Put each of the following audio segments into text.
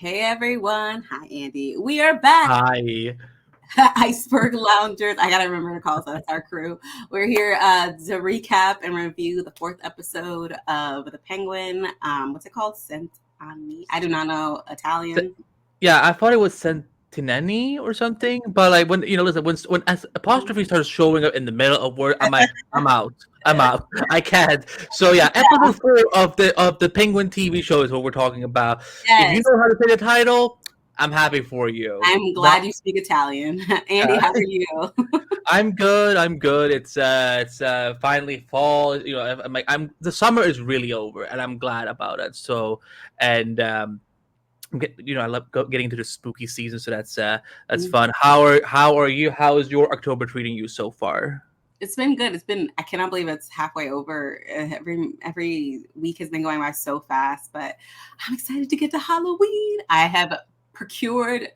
Hey everyone. Hi Andy. We are back. Hi. Iceberg Loungers. I gotta remember to call us. That's our crew. We're here to recap and review the fourth episode of The Penguin. What's it called? Sent on Me. I do not know S- Italian. Yeah, I thought it was Sentineni or something, but like when listen, when apostrophe starts showing up in the middle of word, I'm like, I'm out. I'm out. I can't. So yeah, episode 4 of the Penguin TV show is what we're talking about. If you Yes. know how to say the title, I'm happy for you. I'm But glad you speak Italian. Andy, how are you? I'm good. I'm good. It's finally fall. I'm the summer is really over, and I'm glad about it. So and I love getting into the spooky season, so that's fun. How are you? How is your October treating you so far? It's been good. I cannot believe it's halfway over. Every week has been going by so fast, but I'm excited to get to Halloween. I have procured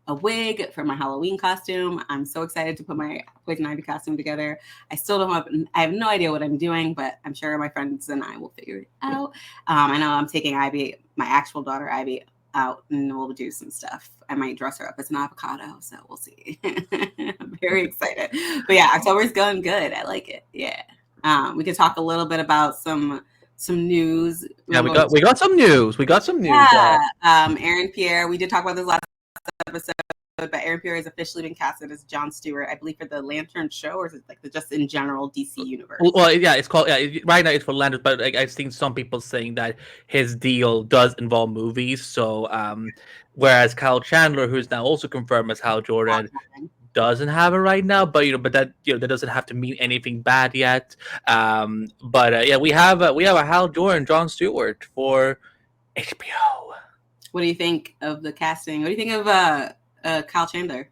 a wig for my Halloween costume. I'm so excited to put my Poison Ivy costume together. I have no idea what I'm doing, but I'm sure my friends and I will figure it out. I know I'm taking Ivy, my actual daughter Ivy, out and we'll do some stuff. I might dress her up as an avocado, so we'll see. I'm very excited. But yeah, October's going good. I like it. Yeah. We could talk a little bit about some news. Yeah, we got some news. We got some news. Yeah. Aaron Pierre. We did talk about this last episode, but Aaron Pierre has officially been casted as Jon Stewart, I believe, for the Lantern show, or is it like the just in general DC universe? Well, yeah, it's called. Yeah, right now it's for Landers, but like, I've seen some people saying that his deal does involve movies. So, whereas Kyle Chandler, who's now also confirmed as Hal Jordan, doesn't have it right now, but that doesn't have to mean anything bad yet. But yeah, we have a Hal Jordan, Jon Stewart for HBO. What do you think of the casting? What do you think of Kyle Chandler?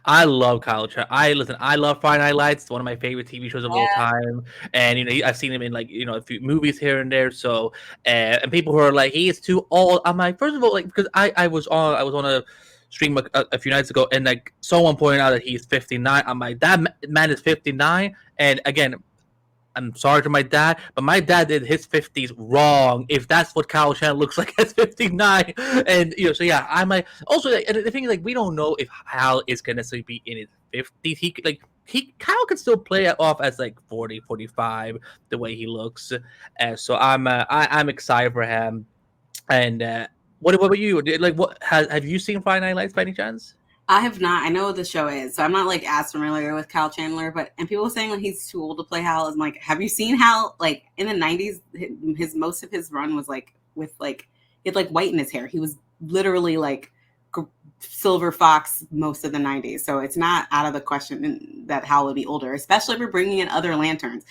I love Kyle. I love Friday Night Lights. It's one of my favorite TV shows of all Yeah. time. And I've seen him in like a few movies here and there. So, and people who are like, he is too old. I'm like, first of all, like because I was on a stream a few nights ago, and like someone pointed out that he's 59. I'm like, that man is 59. And again, I'm sorry to my dad, but my dad did his 50s wrong. If that's what Kyle Chan looks like at 59, and so yeah, I'm like also and the thing is like we don't know if Hal is gonna necessarily be in his 50s. He could Kyle could still play it off as like 40, 45 the way he looks. So I'm excited for him. And what about you? Like what have you seen Friday Night Lights by any chance? I have not. I know what the show is, so I'm not like as familiar with Kyle Chandler. But and people saying like he's too old to play Hal. I'm like, have you seen Hal? Like in the '90s, his most of his run was like with like he had like white in his hair. He was literally like Silver Fox most of the '90s. So it's not out of the question that Hal would be older, especially if we're bringing in other lanterns.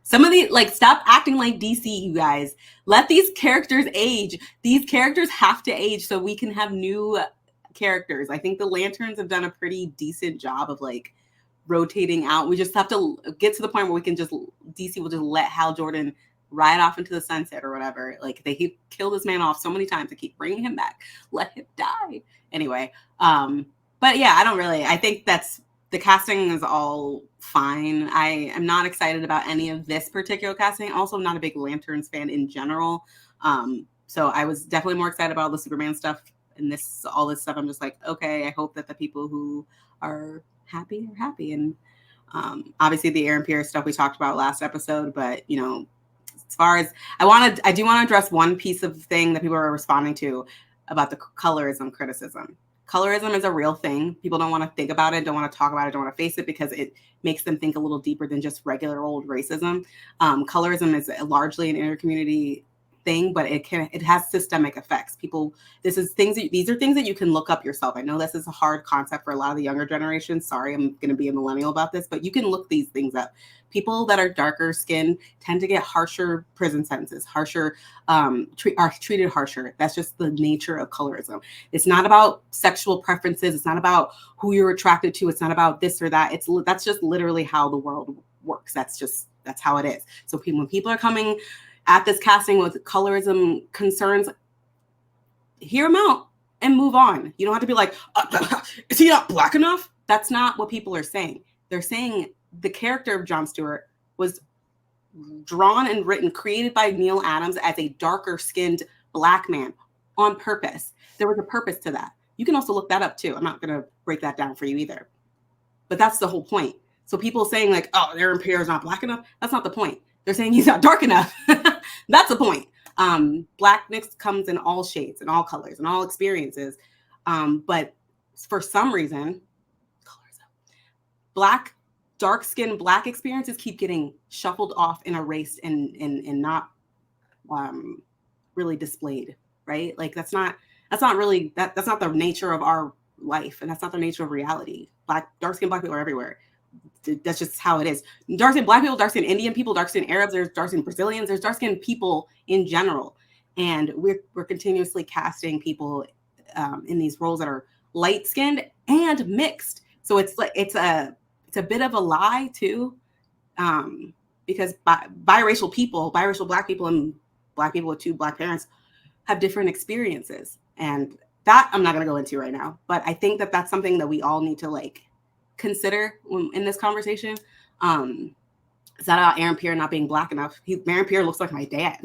Some of the stop acting like DC, you guys. Let these characters age. These characters have to age so we can have new characters. I think the Lanterns have done a pretty decent job of like rotating out. We just have to get to the point where we can just DC will just let Hal Jordan ride off into the sunset or whatever. Like they keep kill this man off so many times to keep bringing him back. Let him die. Anyway, but yeah, I don't really. I think that's the casting is all fine. I am not excited about any of this particular casting. Also, I'm not a big Lanterns fan in general. So I was definitely more excited about the Superman stuff and all this stuff. I'm just like, okay, I hope that the people who are happy are happy. And obviously the Aaron Pierce stuff we talked about last episode, but as far as I do want to address one piece of thing that people are responding to about the colorism criticism. Colorism is a real thing. People don't want to think about it, don't want to talk about it, don't want to face it because it makes them think a little deeper than just regular old racism. Colorism is largely an intercommunity thing, but it has systemic effects. These are things that you can look up yourself. I know this is a hard concept for a lot of the younger generation. Sorry, I'm going to be a millennial about this, but you can look these things up. People that are darker skinned tend to get harsher prison sentences, are treated harsher. That's just the nature of colorism. It's not about sexual preferences. It's not about who you're attracted to. It's not about this or that. That's just literally how the world works. That's how it is. So when people are coming at this casting with colorism concerns, hear them out and move on. You don't have to be like, is he not black enough? That's not what people are saying. They're saying the character of Jon Stewart was drawn and created by Neil Adams as a darker skinned black man. on purpose. There was a purpose to that. You can also look that up too. I'm not going to break that down for you either. But that's the whole point. So people saying like, oh, Aaron Pierre is not black enough, that's not the point. They're saying he's not dark enough. That's the point. Blackness comes in all shades and all colors and all experiences. But for some reason, black, dark skin, black experiences keep getting shuffled off and erased and not really displayed, right? Like that's not really that's not the nature of our life, and that's not the nature of reality. Dark skinned black people are everywhere. That's just how it is. Dark skinned black people, dark skinned Indian people, dark skinned Arabs, there's dark skinned Brazilians, there's dark skinned people in general, and we're continuously casting people in these roles that are light skinned and mixed. So it's like it's a bit of a lie too, because biracial black people and black people with two black parents have different experiences, and that I'm not going to go into right now. But I think that that's something that we all need to like consider in this conversation. It's not about Aaron Pierre not being black enough. Aaron Pierre looks like my dad,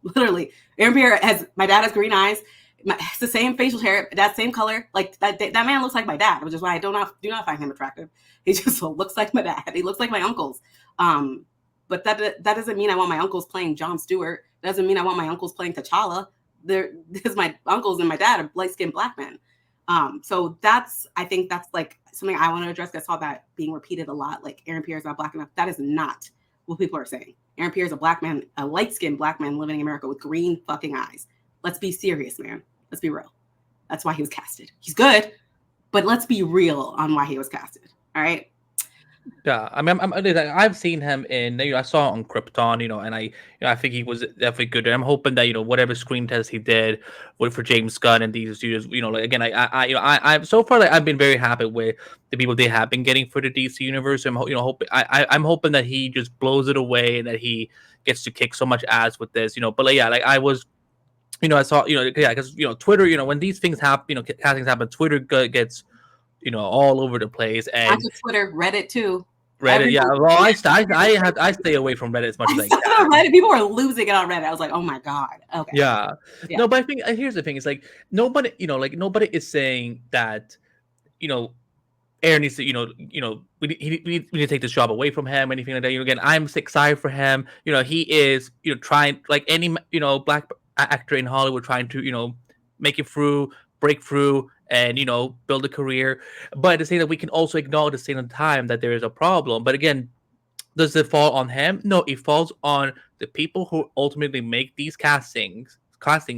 literally. Aaron Pierre my dad has green eyes. It's the same facial hair, that same color. Like that man looks like my dad, which is why I do not find him attractive. He just looks like my dad. He looks like my uncles. But that doesn't mean I want my uncles playing Jon Stewart. That doesn't mean I want my uncles playing T'Challa. Because my uncles and my dad are light-skinned black men. So I think that's like something I want to address. I saw that being repeated a lot. Like Aaron Pierre is not black enough. That is not what people are saying. Aaron Pierre is a black man, a light-skinned black man living in America with green fucking eyes. Let's be serious, man. Let's be real. That's why he was casted. He's good, but let's be real on why he was casted. All right. Yeah, I mean, I've seen him in, I saw it on Krypton, and I think he was definitely good. And I'm hoping that, whatever screen test he did for James Gunn and these studios, like again, I so far like I've been very happy with the people they have been getting for the DC universe. I'm hoping I'm hoping that he just blows it away and that he gets to kick so much ass with this, But like, yeah, like I was. I saw, yeah, because Twitter, when these things happen, castings happen, Twitter gets all over the place. And not just Twitter, Reddit too. Reddit, yeah. Well, I stay away from Reddit as much as I can. Reddit, people were losing it on Reddit. I was like, oh my god. Okay. Yeah. No, but I think here's the thing: it's like nobody, nobody is saying that, Aaron needs to, we need to take this job away from him, anything like that. Again, I'm excited for him. He is, trying like any, black actor in Hollywood trying to, make it through, break through, and build a career. But at the same time, we can also acknowledge at the same time that there is a problem. But again, does it fall on him? No, it falls on the people who ultimately make these casting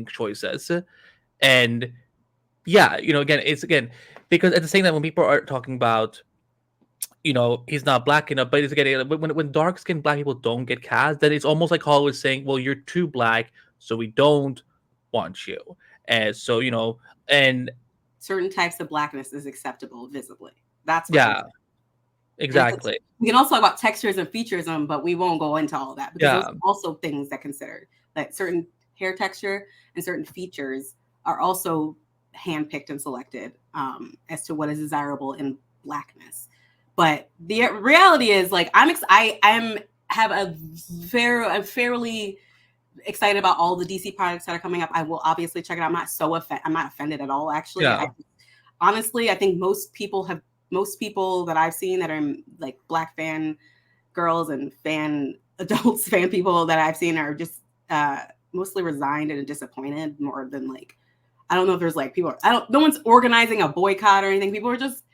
choices. And yeah, again because at the same time when people are talking about he's not black enough, but it's again when dark skinned black people don't get cast, then it's almost like Hollywood saying, well, you're too black, so we don't want you. And so and certain types of blackness is acceptable visibly. That's what exactly. We can also talk about textures and features, but we won't go into all that because there's also things that consider that certain hair texture and certain features are also handpicked and selected as to what is desirable in blackness. But the reality is, like, I'm fairly excited about all the DC products that are coming up. I will obviously check it out. I'm not offended at all, actually. Yeah. Honestly, I think most people that I've seen that are like black fan girls and fan people that I've seen are just mostly resigned and disappointed more than like, I don't know if there's like no one's organizing a boycott or anything. People are just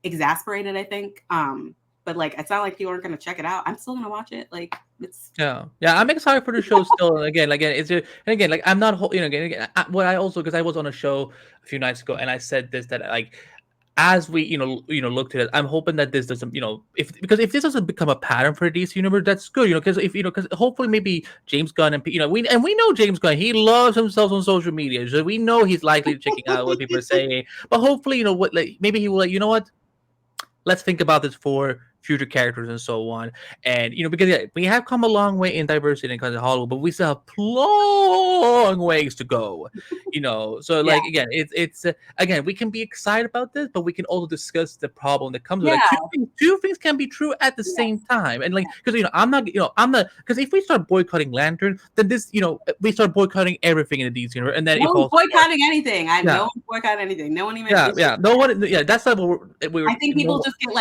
exasperated, I think. But like, it's not like people aren't going to check it out. I'm still going to watch it. Like it's I'm excited for the show still. And again, like I'm not, what I also, because I was on a show a few nights ago and I said this, that like, as we looked at it, I'm hoping that this doesn't because if this doesn't become a pattern for the DC universe, that's good, because hopefully maybe James Gunn and we know James Gunn, he loves himself on social media, so we know he's likely checking out what people are saying, but hopefully maybe he will, let's think about this for future characters and so on. And because we have come a long way in diversity in country Hollywood, but we still have long ways to go. So Yeah. like again, it's again, we can be excited about this, but we can also discuss the problem that comes with Yeah. it. Two things can be true at the Yeah. same time, and like because I'm not because if we start boycotting Lantern, then this we start boycotting everything in the DC universe, and then No it one's falls apart. boycotting anything. Yeah, No one's boycotting anything. No one even. yeah, It's yeah. just, No one. Yeah, that's not what we were. I think people No, just get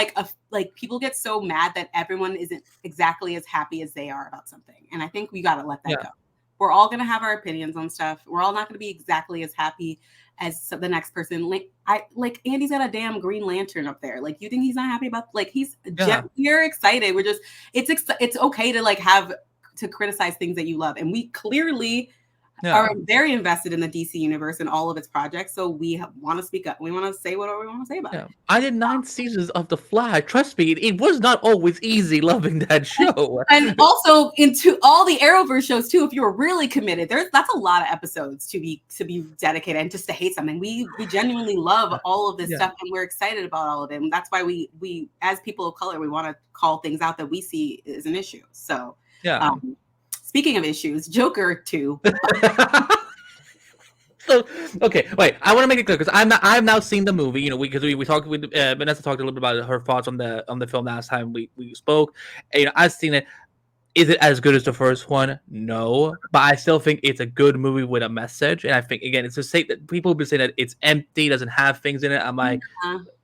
like people get so mad that everyone isn't exactly as happy as they are about something, and I think we got to let that yeah, go. We're all gonna have our opinions on stuff. We're all not gonna be exactly as happy as the next person. Like Andy's got a damn Green Lantern up there. Like you think he's not happy about? Like yeah, we're excited. We're just it's okay to like have to criticize things that you love, and we clearly yeah. are very invested in the DC universe and all of its projects. So we want to speak up. We want to say whatever we want to say about it. Yeah, I did 9 seasons of The Fly. Trust me, it was not always easy loving that show. And also into all the Arrowverse shows too. If you were really committed, that's a lot of episodes to be dedicated and just to hate something. We genuinely love all of this Yeah. stuff and we're excited about all of it. And that's why we as people of color, we want to call things out that we see as an issue. So Yeah. speaking of issues, Joker 2. So okay, wait. I want to make it clear because I've now seen the movie. Because we talked with Vanessa talked a little bit about her thoughts on the film last time we spoke. And, I've seen it. Is it as good as the first one? No, but I still think it's a good movie with a message. And I think again, it's to say that people have been saying that it's empty, doesn't have things in it. I'm like,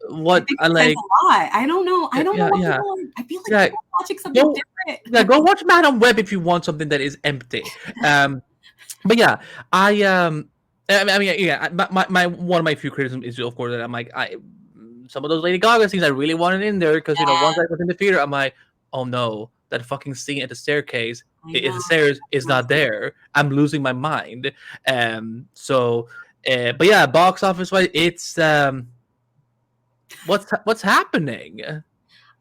what? I like a lot. I don't know. I don't know what yeah. people are. I feel like people are watching something different. Yeah, go watch Madam Web if you want something that is empty. But yeah, I mean, yeah. My one of my few criticisms is of course that I'm like, some of those Lady Gaga scenes I really wanted in there because once I was in the theater, I'm like, oh no, that fucking scene at the staircase, the stairs is not there. I'm losing my mind. So, but yeah, box office wise, it's what's happening?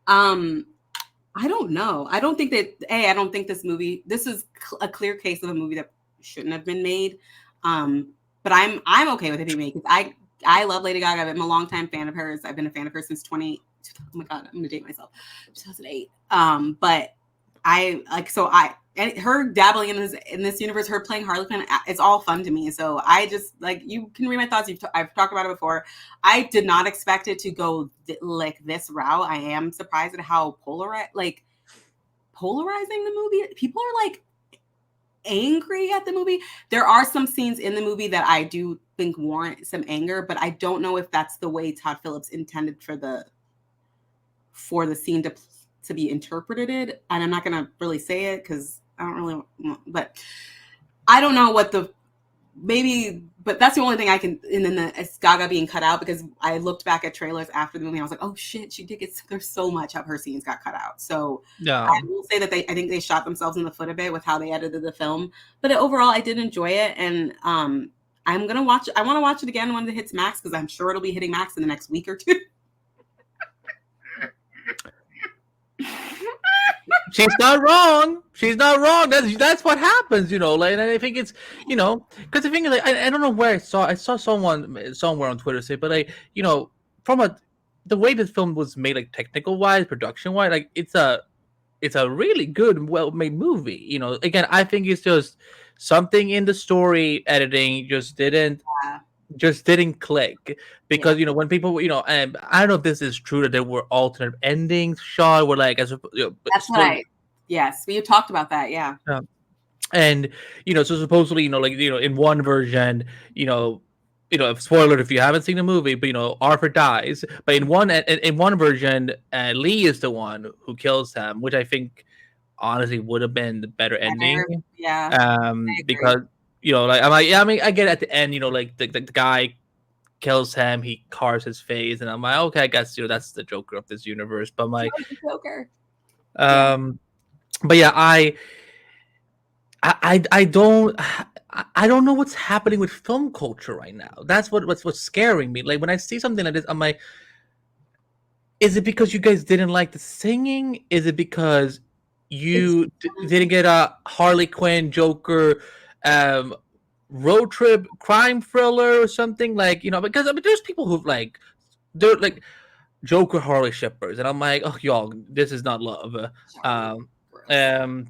I don't know. I don't think that I don't think this movie. This is a clear case of a movie that shouldn't have been made. But I'm okay with it being made because I love Lady Gaga. I'm a longtime fan of hers. I've been a fan of hers since oh my god, I'm gonna date myself, 2008. But and her dabbling in this universe, her playing Harley Quinn, it's all fun to me. So I just like, you can read my thoughts. I've talked about it before. I did not expect it to go like this route. I am surprised at how polarizing the movie. People are like angry at the movie. There are some scenes in the movie that I do think warrant some anger, but I don't know if that's the way Todd Phillips intended for the scene to be interpreted. And I'm not going to really say it because I don't really want, but I don't know what but that's the only thing I can, and then it's Gaga being cut out because I looked back at trailers after the movie and I was like, oh shit, she did there's so much of her scenes got cut out. So yeah. I will say that I think they shot themselves in the foot a bit with how they edited the film, but overall I did enjoy it. And I want to watch it again when it hits Max because I'm sure it'll be hitting Max in the next week or two. She's not wrong. That's what happens, Like, and I think it's, because the thing is, like, I don't know where I saw someone somewhere on Twitter say, but like, from the way this film was made, like technical wise, production wise, like it's a really good, well made movie. Again, I think it's just something in the story editing just didn't click because when people and I don't know if this is true that there were alternate endings shot where like that's right. Yes, we talked about that. Yeah. And so supposedly like in one version spoiler if you haven't seen the movie, but Arthur dies, but in one version Lee is the one who kills him, which I think honestly would have been the better ending. Yeah. Because like I'm like, yeah, I mean, I get at the end, like the guy kills him, he carves his face, and I'm like, okay, I guess that's the Joker of this universe. But I'm like, Joker. But yeah, I don't know what's happening with film culture right now. That's what's scaring me. Like when I see something like this, I'm like, is it because you guys didn't like the singing? Is it because you didn't get a Harley Quinn Joker road trip crime thriller or something, like because I mean there's people who like they're like Joker Harley shippers, and I'm like, oh y'all, this is not love. Sorry. Um, Gross. um,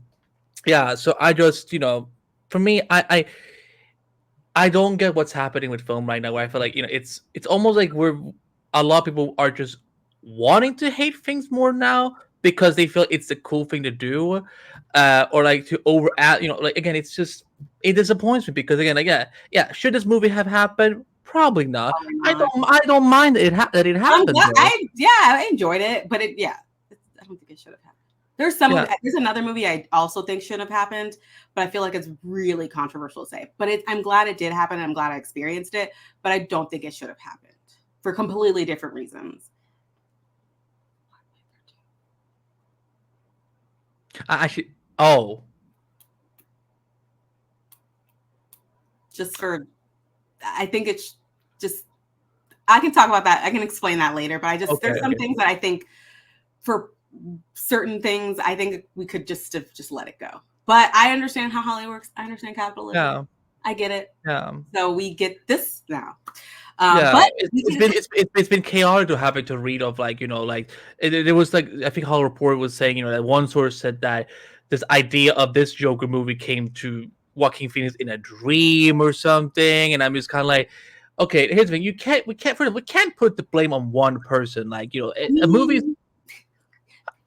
yeah. So I just, for me, I don't get what's happening with film right now. Where I feel like it's almost like we're a lot of people are just wanting to hate things more now because they feel it's the cool thing to do, or like to overadd. Like again, it's just it disappoints me because again, like yeah, should this movie have happened? Probably not. Probably not. I don't mind that it I'm happened glad, though. I enjoyed it, but I don't think it should have happened. Yeah, There's another movie I also think should have happened, but I feel like it's really controversial to say. But I'm glad it did happen. And I'm glad I experienced it, but I don't think it should have happened for completely different reasons. I should. Oh, Just for, I think it's just, I can talk about that. I can explain that later, but okay, there's some okay. things that I think for certain things, I think we could just have just let it go. But I understand how Hollywood works. I understand capitalism. Yeah, I get it. yeah. So we get this now. Yeah, But we it's can, been it's been chaotic to having to read of like like it was like I think Hollow Report was saying that one source said that this idea of this Joker movie came to Joaquin Phoenix in a dream or something, and I'm just kind of like, okay, here's the thing: we can't put the blame on one person. Like I a movie. mean,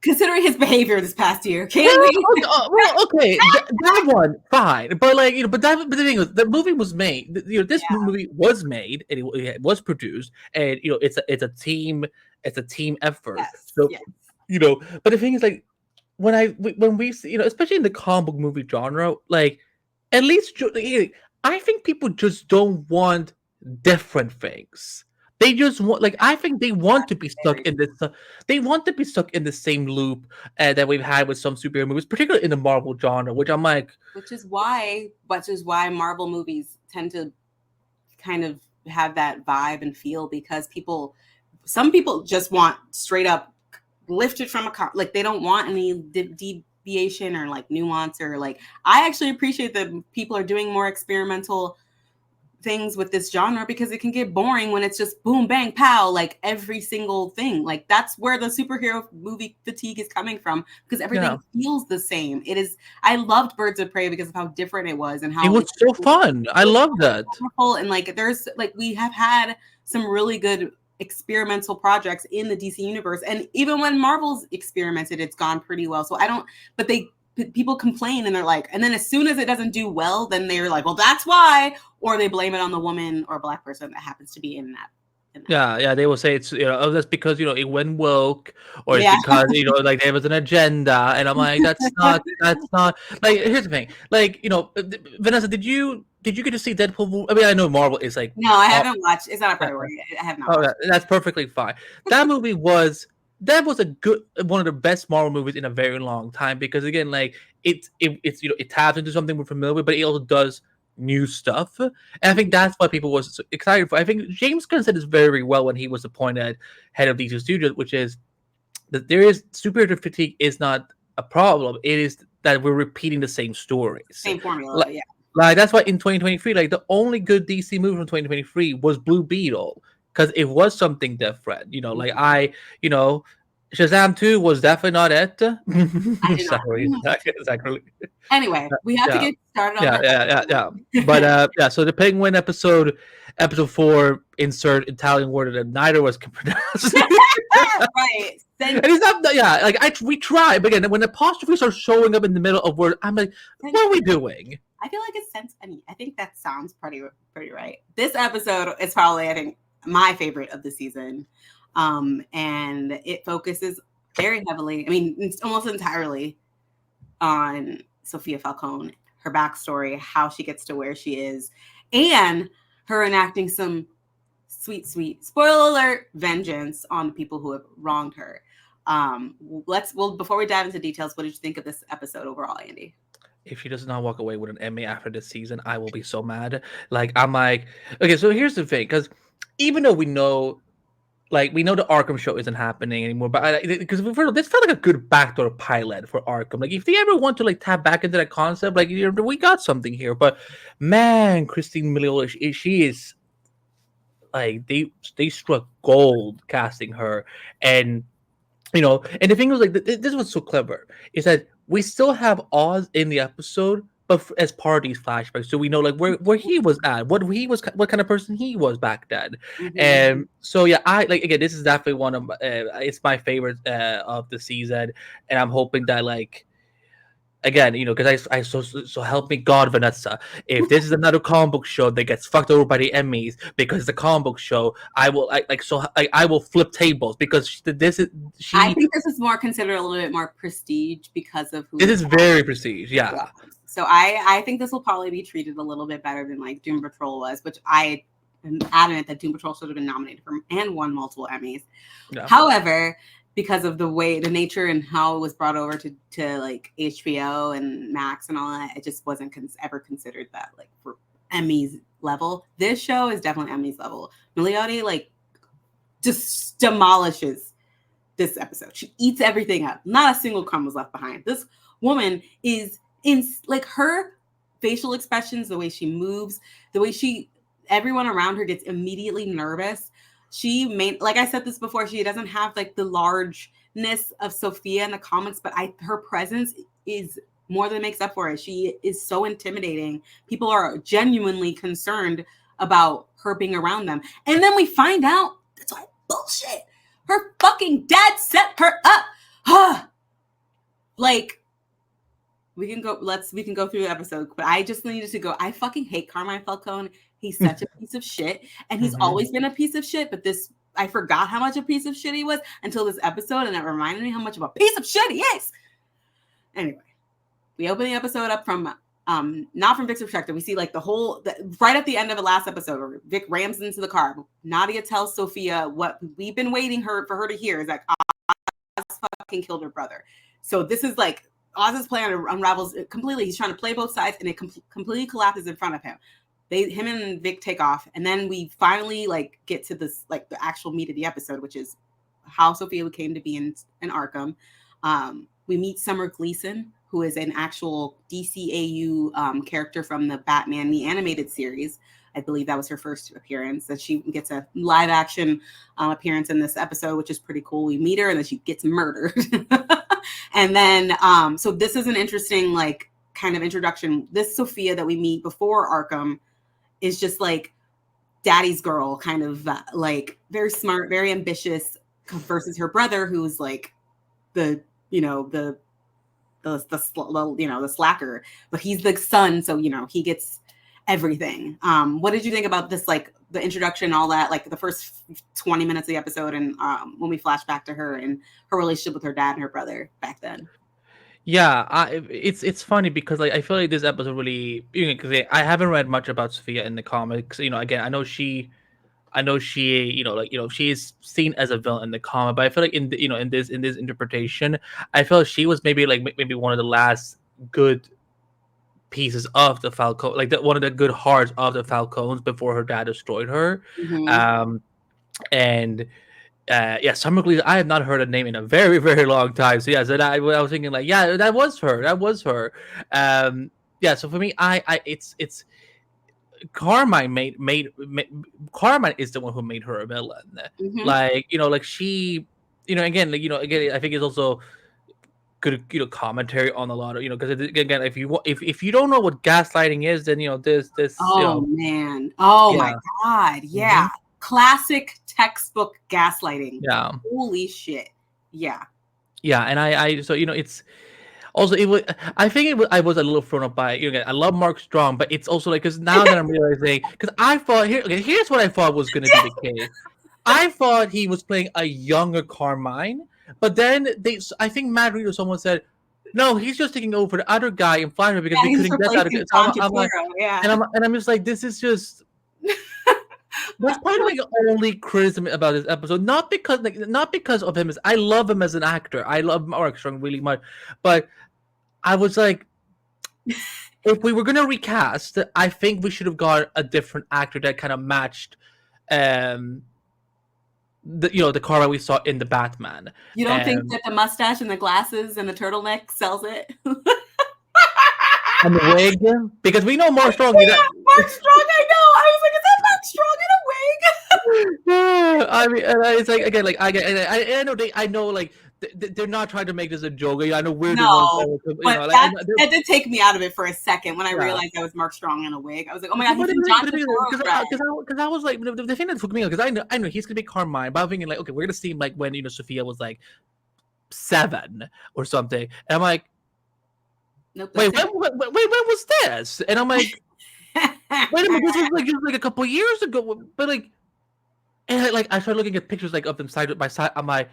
considering his behavior this past year, Well, can we? okay, that one, fine, but like but the thing is, the movie was made. This Yeah. movie was made and it was produced, and it's a team effort. Yes. So Yes. but the thing is, like when we see, especially in the comic book movie genre, like at least I think people just don't want different things. They just want, like, I think they want to be stuck Very in this. They want to be stuck in the same loop that we've had with some superhero movies, particularly in the Marvel genre. Which I'm like, which is why Marvel movies tend to kind of have that vibe and feel because some people just want straight up lifted from like they don't want any deviation or like nuance or like I actually appreciate that people are doing more experimental things with this genre because it can get boring when it's just boom bang pow like every single thing. Like that's where the superhero movie fatigue is coming from because everything yeah, feels the same. I loved Birds of Prey because of how different it was and it how was like so it fun. I was love that. wonderful and like there's like we have had some really good experimental projects in the DC universe and even when Marvel's experimented it's gone pretty well. So I don't but they people complain and they're like and then as soon as it doesn't do well then they're like well that's why or they blame it on the woman or black person that happens to be in that. Yeah, they will say it's oh, that's because it went woke, or it's Yeah. because like there was an agenda, and I'm like that's not like here's the thing, like Vanessa, did you get to see Deadpool? I mean, I know Marvel is like No, I uh, haven't watched. It's not a priority. I have not oh, yeah, watched. that's perfectly fine. That movie was a good one of the best Marvel movies in a very long time because again, like it's it taps into something we're familiar with, but it also does new stuff. And I think that's why people was so excited for. I think James Gunn said this very well when he was appointed head of DC Studios, which is that there is superhero fatigue is not a problem. It is that we're repeating the same stories. Same formula. Like, Yeah. like that's why in 2023, like the only good DC movie from 2023 was Blue Beetle because it was something different. Like you know, Shazam 2 was definitely not it. I did not. Sorry, exactly. Anyway, we have to Yeah, get started on yeah, the yeah, yeah, yeah. But episode. yeah. So the Penguin episode 4, insert Italian word that neither was can pronounce. Right. And it's not, yeah, like we try, but again, when apostrophes are showing up in the middle of word, I'm like, what are we doing? I feel like it's sense. I mean, I think that sounds pretty right. This episode is probably, I think, my favorite of the season, and it focuses very heavily. I mean, it's almost entirely on Sophia Falcone, her backstory, how she gets to where she is, and her enacting some sweet spoiler alert vengeance on the people who have wronged her. Before we dive into details, what did you think of this episode overall, Andy? If she does not walk away with an Emmy after this season, I will be so mad. Like I'm like, okay, so here's the thing, because even though we know, like we know the Arkham show isn't happening anymore, but because this felt like a good backdoor pilot for Arkham. Like if they ever want to like tap back into that concept, like we got something here. But man, Christine Milioti, she is like they struck gold casting her. And and the thing was like this was so clever is that we still have Oz in the episode, but as part of these flashbacks, so we know like where he was at, what kind of person he was back then. Mm-hmm. And so yeah, I like again, this is definitely one of it's my favorite of the season, and I'm hoping that like again, because so help me God, Vanessa. If this is another comic book show that gets fucked over by the Emmys because the comic book show, I will flip tables because this is I she. think this is more considered a little bit more prestige because of who This the is very prestige, cast yeah. was. So I think this will probably be treated a little bit better than like Doom Patrol was, which I am adamant that Doom Patrol should have been nominated for and won multiple Emmys. Yeah. However, because of the nature and how it was brought over to like HBO and Max and all that, it just wasn't ever considered that like for Emmys level. This show is definitely Emmys level. Milioti like just demolishes this episode. She eats everything up. Not a single crumb was left behind. This woman is in like her facial expressions, the way she moves, the way everyone around her gets immediately nervous. She like I said this before, she doesn't have like the largeness of Sophia in the comics, but her presence is more than makes up for it. She is so intimidating. People are genuinely concerned about her being around them. And then we find out that's all bullshit. Her fucking dad set her up. Like we can go through the episode, but I just needed to go. I fucking hate Carmine Falcone. He's such a piece of shit, and he's always been a piece of shit. But I forgot how much a piece of shit he was until this episode, and it reminded me how much of a piece of shit he is. Anyway, we open the episode up from not from Vic's perspective. We see like right at the end of the last episode, where Vic rams into the car. Nadia tells Sophia what we've been waiting for her to hear is that Oz fucking killed her brother. So this is like Oz's plan unravels completely. He's trying to play both sides, and it completely collapses in front of him. Him and Vic take off, and then we finally like get to this like the actual meat of the episode, which is how Sophia came to be in Arkham. We meet Summer Gleason, who is an actual DCAU character from the Batman the animated series. I believe that was her first appearance. That she gets a live action appearance in this episode, which is pretty cool. We meet her, and then she gets murdered. And then, so this is an interesting like kind of introduction. This Sophia that we meet before Arkham is just like daddy's girl, kind of like very smart, very ambitious, versus her brother, who's like the slacker, but he's the son, so he gets everything. What did you think about this, like the introduction, all that, like the first 20 minutes of the episode, and when we flash back to her and her relationship with her dad and her brother back then? Yeah, it's funny because like I feel like this episode really because I haven't read much about Sophia in the comics. Again, I know she she is seen as a villain in the comic, but I feel like in this interpretation, I felt she was maybe one of the last good pieces of the Falcone, like one of the good hearts of the Falcones before her dad destroyed her. Mm-hmm. And yeah, Summer Gleason, I have not heard a name in a very, very long time. So yeah, so I was thinking like, yeah, that was her. Yeah, so for me, it's Carmine made Carmine is the one who made her a villain. Mm-hmm. Like like she, again, like again, I think it's also good commentary on a lot of because again, if you don't know what gaslighting is, then this Man, oh yeah. my god, yeah. Classic textbook gaslighting. Yeah. Holy shit. Yeah. Yeah, and I so it's also it was I think I was a little thrown up by I love Mark Strong, but it's also like because now that I'm realizing because I thought here's what I thought was going to be the case. I thought he was playing a younger Carmine, but then I think Matt Reeves or someone said, no, he's just taking over the other guy in Florida because we couldn't get that. So I'm like, and I'm just like, this is just. That's probably like the only criticism about this episode. Not because of him. I love him as an actor. I love Mark Strong really much, but I was like, if we were gonna recast, I think we should have got a different actor that kind of matched, the Carmine we saw in the Batman. You don't think that the mustache and the glasses and the turtleneck sells it? And the wig, because we know Mark Strong. Yeah, Mark Strong, I know. I was like, is that Mark Strong in a wig? I mean, it's like again, like I know I know like they're not trying to make this a joke. I know we're the ones No, that, but like that did take me out of it for a second when I yeah. realized that was Mark Strong in a wig. I was like, oh my But god, he's in John Turturro's dress. because I was like the thing that took me because I know he's gonna be Carmine, but I'm thinking like okay we're gonna see him like when Sophia was like 7 or something, and I'm like Nope, wait that's when was this? And I'm like wait a minute this was like just like a couple years ago, but like and like I started looking at pictures like of them side by side. I'm like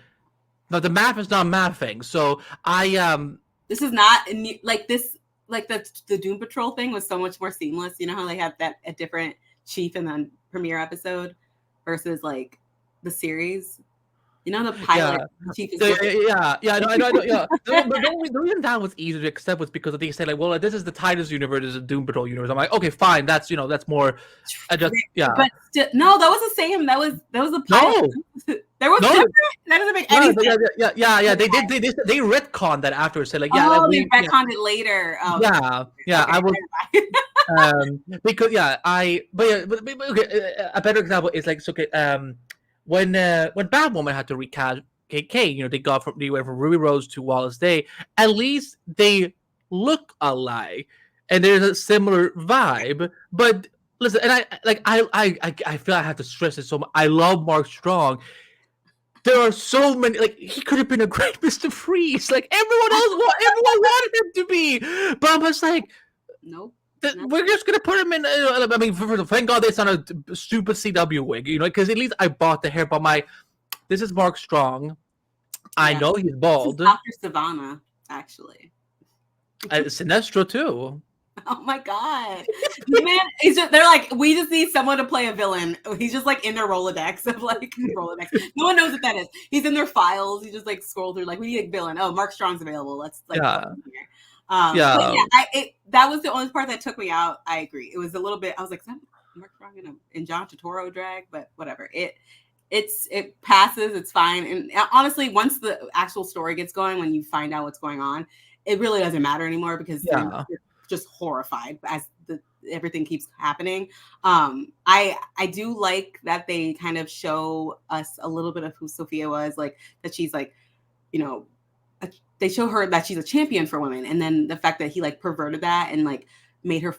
no the math is not mathing, so I this is not like this. Like the Doom Patrol thing was so much more seamless. You know how they had that a different chief in the premiere episode versus like the series. You know the pilot yeah. chief is Yeah, different. I know, yeah. But the reason that was easy to accept was because they said like, well, this is the Titus universe, this is the Doom Patrol universe. I'm like, okay, fine, that's that's more. I just But still, no, that was the same. That was the pilot. no, There was no, different. That doesn't make any sense. yeah. They retconned that afterwards. Said like, yeah, like Oh, they we, retconned it later. Oh, yeah. okay. I was because but okay, a better example is like so okay when Batwoman had to recast KK, they went from Ruby Rose to Wallace Day. At least they look alike, and there's a similar vibe. But listen, and I feel I have to stress it so much. I love Mark Strong. There are so many. Like he could have been a great Mister Freeze. Like everyone wanted him to be. But I'm just like, Nope. we're just gonna put him in. I mean, thank God it's not a stupid CW wig, because at least I bought the hair. But this is Mark Strong. I know he's bald. Dr. Savannah, actually. Sinestro too. Oh my god, man! They're like, we just need someone to play a villain. He's just like in their Rolodex of like Rolodex. No one knows what that is. He's in their files. You just like scroll through like, we need a villain. Oh, Mark Strong's available. Let's like. Yeah. But yeah, that was the only part that took me out. I agree. It was a little bit. I was like, is that Mark Strong in John Turturro drag? But whatever. It passes. It's fine. And honestly, once the actual story gets going, when you find out what's going on, it really doesn't matter anymore because you're just horrified as everything keeps happening. I do like that they kind of show us a little bit of who Sophia was, like that she's like, they show her that she's a champion for women, and then the fact that he like perverted that and like made her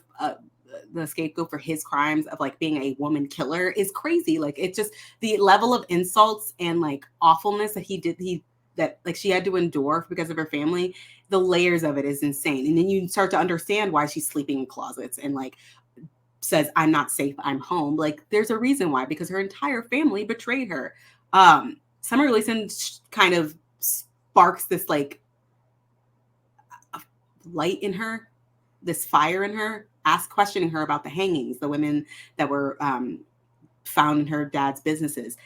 the scapegoat for his crimes of like being a woman killer is crazy. Like it's just the level of insults and like awfulness that that like she had to endure because of her family. The layers of it is insane, and then you start to understand why she's sleeping in closets and like says, "I'm not safe. I'm home." Like there's a reason why, because her entire family betrayed her. Summer Gleason kind of sparks this like light in her, this fire in her, questioning her about the hangings, the women that were found in her dad's businesses.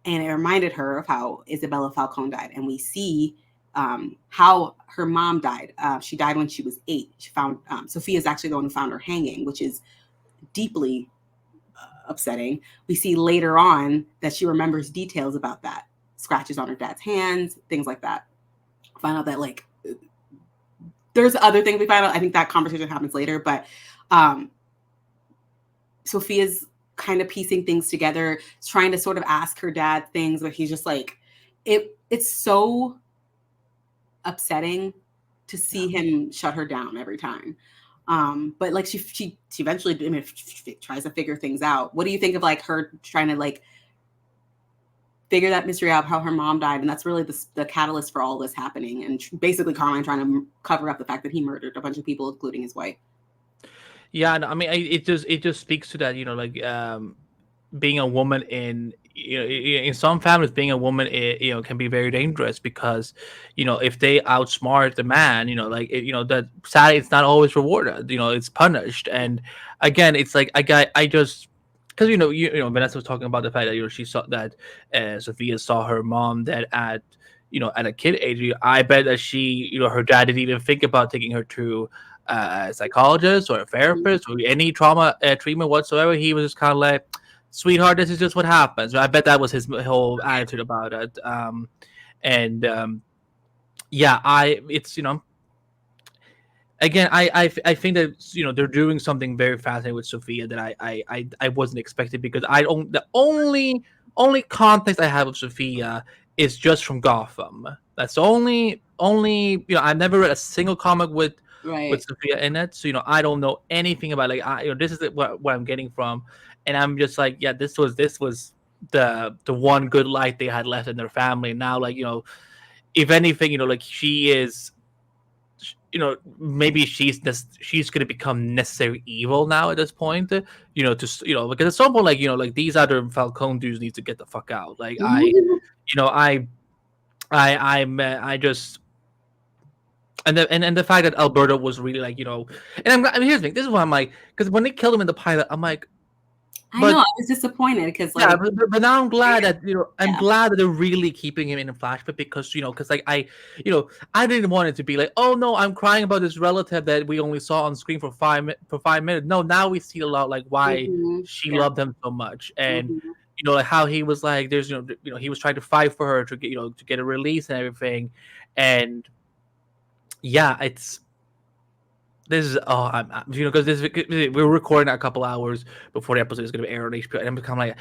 And it reminded her of how Isabella Falcone died. And we see how her mom died. She died when she was 8. She found Sophia's actually the one who found her hanging, which is deeply upsetting. We see later on that she remembers details about that, scratches on her dad's hands, things like that. Find out that like there's other things we find out. I think that conversation happens later, but Sophia's kind of piecing things together, trying to sort of ask her dad things, but he's just like, it's so upsetting to see him shut her down every time. But like she eventually tries to figure things out. What do you think of like her trying to like figure that mystery out, how her mom died? And that's really the catalyst for all this happening. And basically Carmine trying to cover up the fact that he murdered a bunch of people, including his wife. Yeah, no, I mean, it just speaks to that, like being a woman in some families, being a woman, can be very dangerous because, if they outsmart the man, like, that sadly it's not always rewarded, it's punished. And again, it's like, I just, because, Vanessa was talking about the fact that, she saw that Sophia saw her mom dead at a kid age. I bet that she, her dad didn't even think about taking her to a psychologist or a therapist or any trauma treatment whatsoever. He was just kind of like, sweetheart, this is just what happens. I bet that was his whole attitude about it. It's again, I think that they're doing something very fascinating with Sophia that I wasn't expecting, because the only only context I have of Sophia is just from Gotham. That's the only I've never read a single comic with Right. Sophia in it, so I don't know anything about like this is what I'm getting from, and I'm just like yeah, this was the one good light they had left in their family. Now like if anything like she is maybe she's gonna become necessary evil now at this point, because at some point like these other Falcone dudes need to get the fuck out. Like you know I just and the fact that Alberto was really like and here's the thing, this is why I'm like, because when they killed him in the pilot I'm like, I know. but I was disappointed because, yeah, like, but now I'm glad that I'm yeah, glad that they're really keeping him in a flashback, because because like I didn't want it to be like, oh no, I'm crying about this relative that we only saw on screen for 5 minutes. No, now we see a lot like why she yeah, loved him so much, and hmm like how he was like there's he was trying to fight for her to get to get a release and everything, and yeah, it's this is I'm because this we're recording a couple hours before the episode is going to air on HBO, and I'm kind of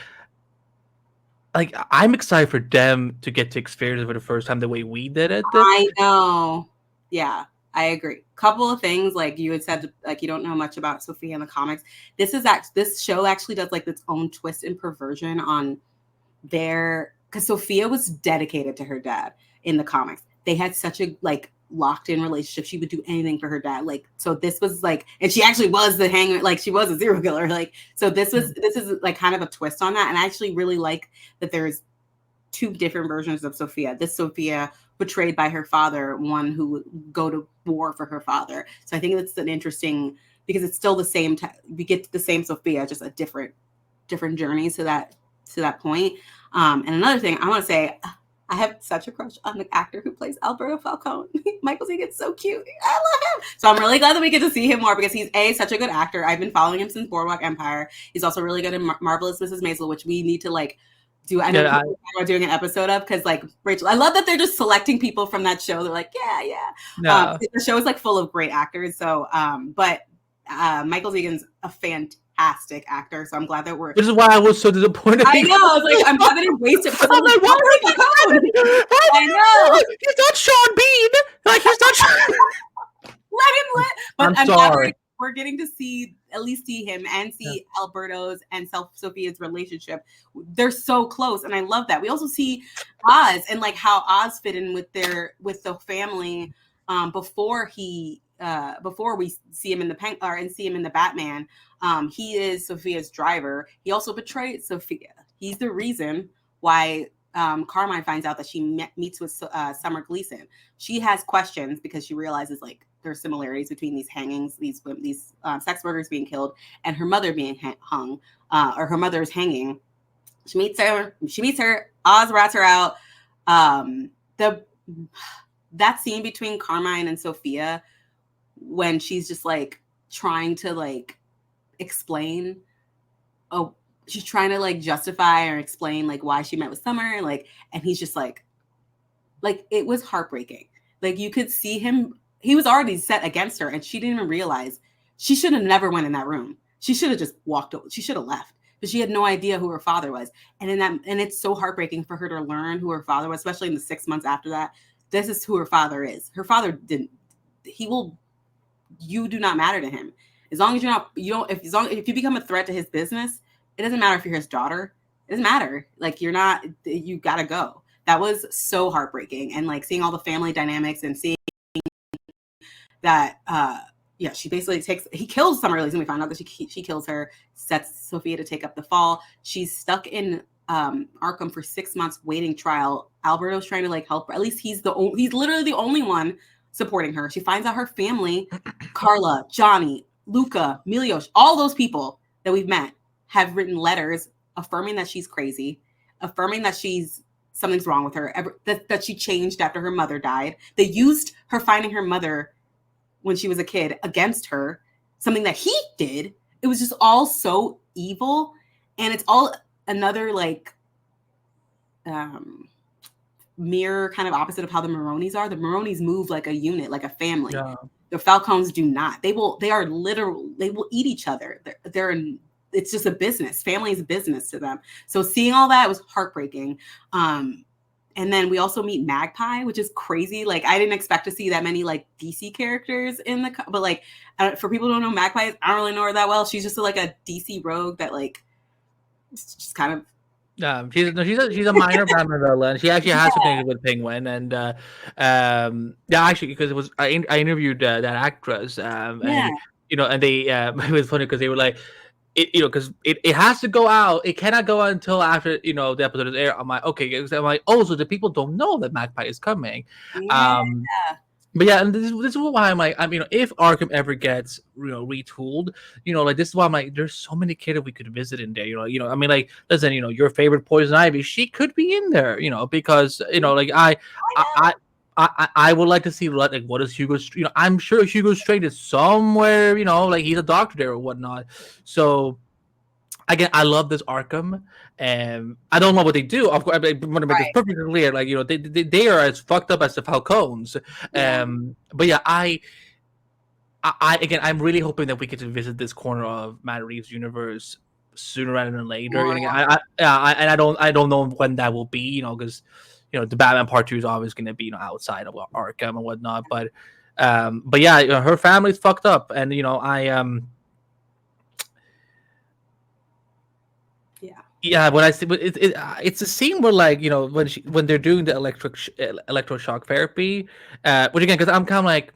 like I'm excited for them to get to experience it for the first time the way we did it. I know. Yeah, I agree. Couple of things, like you had said, like you don't know much about Sophia in the comics. This show actually does like its own twist and perversion on because Sophia was dedicated to her dad in the comics. They had such a like locked in relationship. She would do anything for her dad. Like, so this was like, and she actually was the hanger, like she was a serial killer. Like, so this is like kind of a twist on that. And I actually really like that there's two different versions of Sophia. This Sophia betrayed by her father, one who would go to war for her father. So I think that's an interesting, because it's still the same. We get the same Sophia, just a different journeys to that point. And another thing I want to say, I have such a crush on the actor who plays Alberto Falcone. Michael Egan's so cute. I love him. So I'm really glad that we get to see him more, because he's such a good actor. I've been following him since Boardwalk Empire. He's also really good in Marvelous Mrs. Maisel, which we need to like do. I know Yeah, we're doing an episode of, because like Rachel, I love that they're just selecting people from that show. They're like, yeah. no. The show is like full of great actors. So, but Michael Egan's a fantastic actor. So I'm glad that we're. This is why I was so disappointed. I know. I was like, I'm glad that it wasted, because I'm like, why I know. He's not Sean Bean. Like he's not. Let him live. But I'm sorry. we're getting to at least see him and see Alberto's and Sophia's relationship. They're so close, and I love that. We also see Oz and like how Oz fit in with the family before we see him in the Batman. He is Sophia's driver. He also betrayed Sophia. He's the reason why Carmine finds out that she meets with Summer Gleason. She has questions because she realizes like there's similarities between these hangings, these sex workers being killed, and her mother being hung, or her mother's hanging. She meets her. Oz rats her out. That scene between Carmine and Sophia, when she's just like trying to like explain, she's trying to like justify or explain like why she met with Summer, like, and he's just like it was heartbreaking. Like you could see him, he was already set against her, and she didn't even realize. She should have never went in that room. She should have just walked over. She should have left, but she had no idea who her father was. And it's so heartbreaking for her to learn who her father was, especially in the 6 months after that. This is who her father is. Her father didn't. You do not matter to him. As long as if you become a threat to his business, it doesn't matter if you're his daughter. It doesn't matter. Like you gotta go. That was so heartbreaking. And like seeing all the family dynamics and seeing that, she basically he kills Summer Gleason. We find out that she kills her, sets Sophia to take up the fall. She's stuck in Arkham for 6 months waiting trial. Alberto's trying to like help her. At least he's literally the only one supporting her. She finds out her family, Carla, Johnny, Luca, Milios, all those people that we've met have written letters affirming that she's crazy, affirming that something's wrong with her, that she changed after her mother died. They used her finding her mother when she was a kid against her, something that he did. It was just all so evil, and it's all another like mirror kind of opposite of how the Maronis are. The Maronis move like a unit, like a family. Yeah. The Falcones do not. They will eat each other. it's just a business. Family is a business to them. So seeing all that was heartbreaking. And then we also meet Magpie, which is crazy. Like I didn't expect to see that many like DC characters in the, but like for people who don't know Magpie, I don't really know her that well. She's just like a DC rogue that like just kind of. She's a minor Batman villain. She actually has to connect with Penguin, and actually because it was I interviewed that actress, and and they it was funny because they were like, because it has to go out. It cannot go out until after the episode is aired. I'm like, okay, because I'm like, oh, so the people don't know that Magpie is coming. Yeah. But yeah, and this is why I'm like, if Arkham ever gets retooled, like this is why I'm like, there's so many kids we could visit in there. Like, listen, your favorite Poison Ivy, she could be in there, because like I would like to see like what is Hugo's. I'm sure Hugo Strange is somewhere. Like he's a doctor there or whatnot. So again, I love this Arkham, and I don't know what they do. Of course, I want to make this perfectly clear. Like they are as fucked up as the Falcons. But yeah, I again, I'm really hoping that we get to visit this corner of Matt Reeves' universe sooner rather than later. And again, I don't know when that will be. Because the Batman Part 2 is always going to be outside of Arkham and whatnot. But yeah, her family's fucked up, and Yeah, when I see, but it's a scene where like when they're doing the electroshock therapy, which again because I'm kind of like,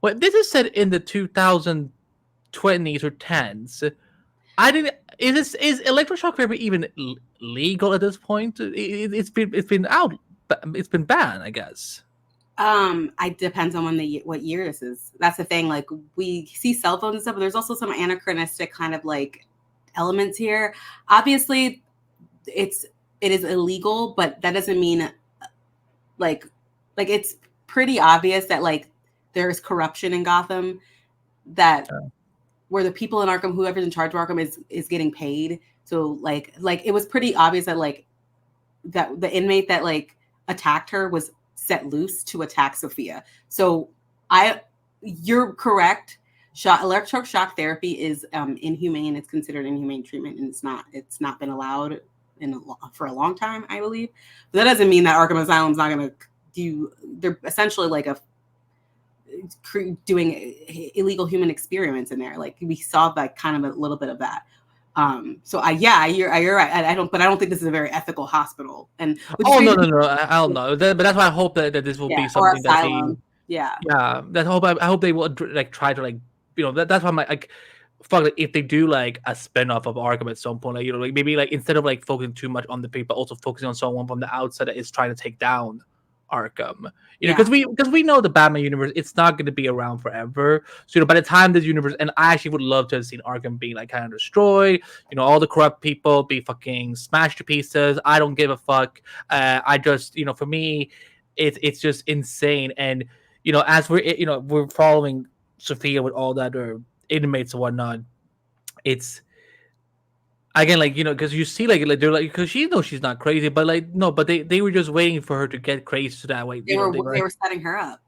well, this is set in the 2020s or 10s. I didn't. Is electroshock therapy even legal at this point? It's been out. It's been banned, I guess. It depends on what year this is. That's the thing. Like we see cell phones and stuff, but there's also some anachronistic kind of like elements here. Obviously, it is illegal, but that doesn't mean like it's pretty obvious that like there's corruption in Gotham that where the people in Arkham, whoever's in charge of Arkham is getting paid. So like it was pretty obvious that like that the inmate that like attacked her was set loose to attack Sophia. So you're correct. Electric shock therapy is inhumane. It's considered inhumane treatment, and it's not been allowed for a long time, I believe. But that doesn't mean that Arkham Asylum's not going to do. They're essentially like doing illegal human experiments in there. Like we saw that kind of a little bit of that. So you're right. I don't think this is a very ethical hospital. And no, I don't know. But that's why I hope that this will be something that they. Yeah. I hope they will like try to like that's why I'm like fuck, like, if they do like a spin-off of Arkham at some point, like like maybe like instead of like focusing too much on the people, also focusing on someone from the outside that is trying to take down Arkham. Because we know the Batman universe, it's not going to be around forever. So by the time this universe, and I actually would love to have seen Arkham being like kind of destroyed. All the corrupt people be fucking smashed to pieces. I don't give a fuck. I just for me, it's just insane. And as we're following Sophia with all that or inmates and whatnot, it's again like because you see like they're like because she knows she's not crazy, but like no, but they were just waiting for her to get crazy so that way they were setting her up.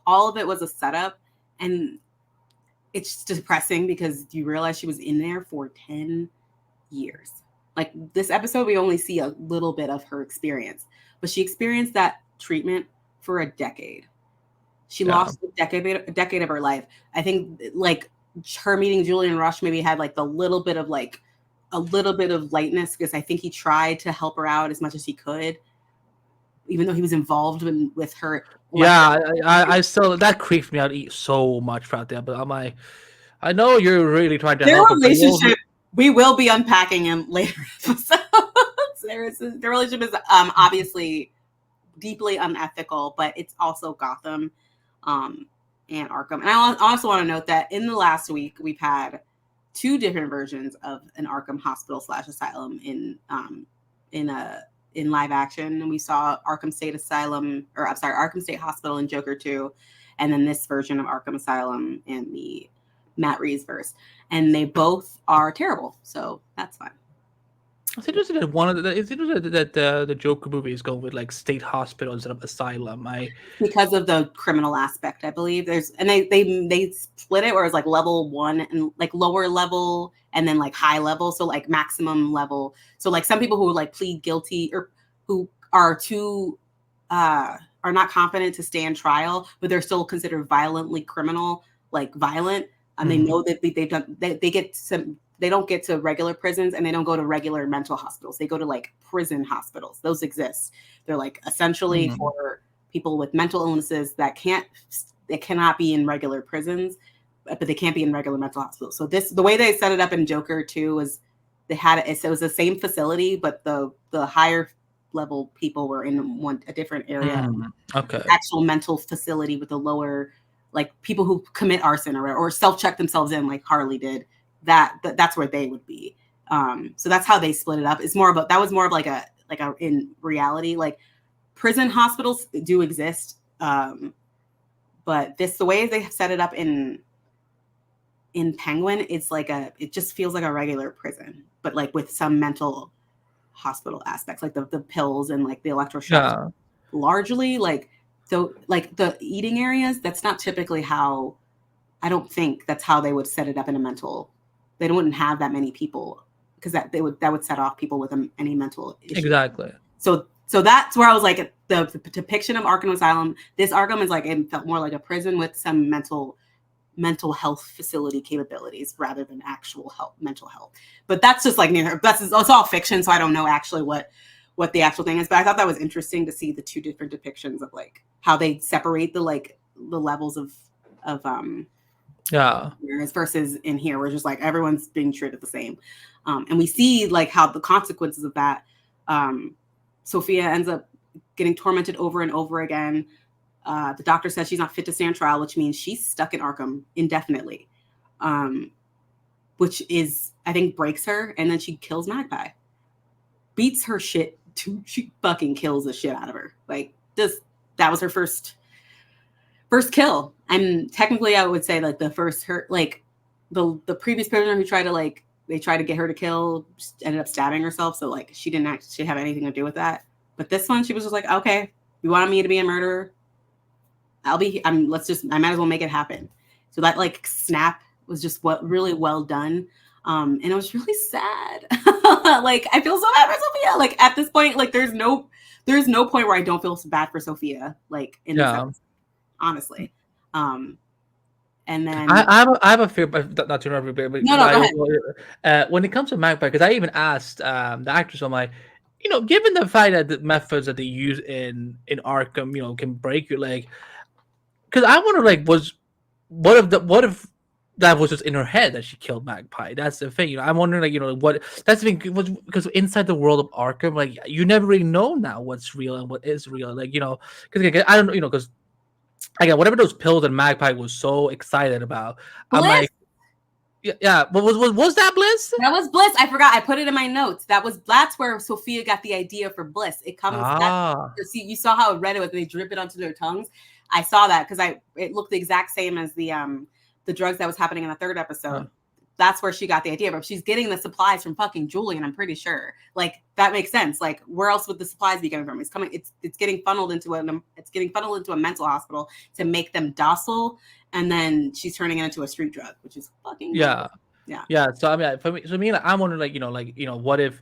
All of it was a setup, and it's depressing because you realize she was in there for 10 years. Like this episode, we only see a little bit of her experience, but she experienced that treatment for a decade. She lost a decade of her life. I think like her meeting Julian Rush maybe had like a little bit of lightness because I think he tried to help her out as much as he could, even though he was involved with her. Yeah, I still that creeps me out so much throughout there. But I'm like, I know you're really trying to help. Relationship. We will be unpacking him later episodes. The relationship is obviously deeply unethical, but it's also Gotham and Arkham. And I also want to note that in the last week, we've had 2 different versions of an Arkham hospital / asylum in live action. And we saw Arkham State Hospital in Joker 2, and then this version of Arkham Asylum in the Matt Reeves verse. And they both are terrible. So that's fine. It's interesting that one of the it's interesting that the Joker movie is going with like state hospital instead of asylum. I because of the criminal aspect, I believe. There's and they split it where it's like level 1 and like lower level and then like high level, so like maximum level. So like some people who like plead guilty or who are too are not confident to stand trial, but they're still considered violently criminal, like violent, and they know that they've done they get some they don't get to regular prisons and they don't go to regular mental hospitals. They go to like prison hospitals. Those exist. They're like essentially for people with mental illnesses that cannot be in regular prisons, but they can't be in regular mental hospitals. So the way they set it up in Joker 2 was they had it was the same facility, but the higher level people were in a different area. Okay. Actual mental facility with the lower, like people who commit arson or self-check themselves in like Harley did. That's where they would be. So that's how they split it up. It's more about that was more of like a in reality, like prison hospitals do exist, but the way they set it up in Penguin, it's like it just feels like a regular prison, but like with some mental hospital aspects, like the pills and like the electroshock. Yeah. Largely, like so, like the eating areas. That's not typically how. I don't think that's how they would set it up in a mental. They wouldn't have that many people because that would set off people with any mental issue. Exactly. So that's where I was like the depiction of Arkham Asylum. This Arkham is like it felt more like a prison with some mental health facility capabilities rather than actual mental health. But that's just like it's all fiction, so I don't know actually what the actual thing is. But I thought that was interesting to see the two different depictions of like how they separate the levels of versus in here we're just like everyone's being treated the same, and we see like how the consequences of that. Sophia ends up getting tormented over and over again. The doctor says she's not fit to stand trial, which means she's stuck in Arkham indefinitely, which is, I think, breaks her. And then she kills Magpie, beats her shit. She fucking kills the shit out of her. Like that was her first kill. And technically, I would say like the first her like the previous prisoner who tried to they tried to get her to kill ended up stabbing herself. So like she didn't actually have anything to do with that. But this one, she was just like, okay, you wanted me to be a murderer. I might as well make it happen. So that like snap was just really well done. And it was really sad. Like I feel so bad for Sophia. Like at this point, like there's no point where I don't feel so bad for Sophia. Like in this episode, honestly. And then I have a fear, but not to interrupt you, but no, go ahead. When it comes to Magpie, because I even asked the actors, I'm like, given the fact that the methods that they use in Arkham, can break your leg, because I wonder, like, what if that was just in her head that she killed Magpie? That's the thing. I'm wondering, like, what that's the thing was because inside the world of Arkham, like, you never really know now what's real and what is real, like, because I don't know, because. Again, whatever those pills that Magpie was so excited about, Bliss? I'm like, yeah. But was that Bliss? That was Bliss. I forgot. I put it in my notes. That's where Sophia got the idea for Bliss. It comes. See, you saw how red it was. They drip it onto their tongues. I saw that because it looked the exact same as the drugs that was happening in the third episode. That's where she got the idea. But she's getting the supplies from fucking Julian, I'm pretty sure. Like that makes sense. Like where else would the supplies be coming from? It's getting funneled into a mental hospital to make them docile, and then she's turning it into a street drug, which is fucking yeah. So I mean, for me, like, I'm wondering, what if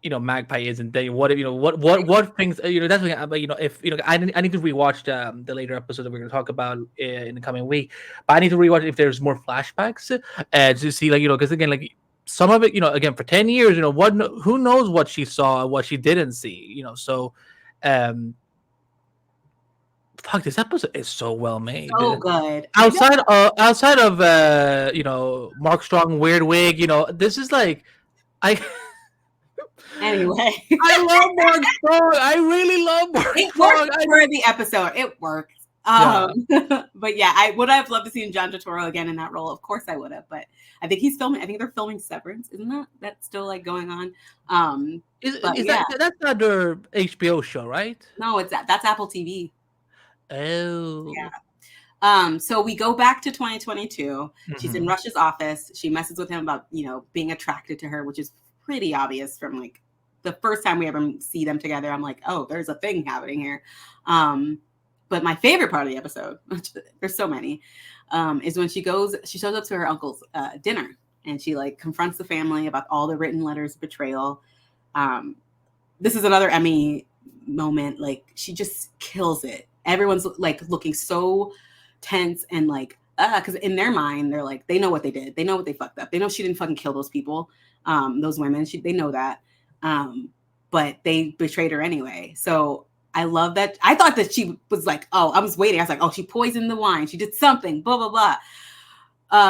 Magpie isn't there? What if what things that's what, but if I need to rewatch the later episode that we're going to talk about in the coming week, but I need to rewatch if there's more flashbacks to see, like, because again, like, some of it, again, for 10 years, who knows what she saw, what she didn't see, so fuck, this episode is so well made. So good. Outside of Mark Strong weird wig, this is like Anyway, I love Mark Strong. I really love Mark Strong. It worked for the episode. It worked. But yeah, I would have loved to see John Turturro again in that role. Of course I would have, but I think he's filming. I think they're filming Severance. Isn't that's still like going on? That's not their HBO show, right? No, that's Apple TV. Oh. Yeah. So we go back to 2022. She's in Rush's office. She messes with him about, being attracted to her, which is pretty obvious from like the first time we ever see them together. I'm like, oh, there's a thing happening here. But my favorite part of the episode, which there's so many, is when she shows up to her uncle's dinner, and she like confronts the family about all the written letters of betrayal. This is another Emmy moment. Like, she just kills it. Everyone's like looking so tense and like, because in their mind, they're like, they know what they did. They know what they fucked up. They know she didn't fucking kill those people, those women. They know that. But they betrayed her anyway. So I love that. I thought that she was like, oh, I was waiting. I was like, oh, she poisoned the wine. She did something, blah, blah, blah.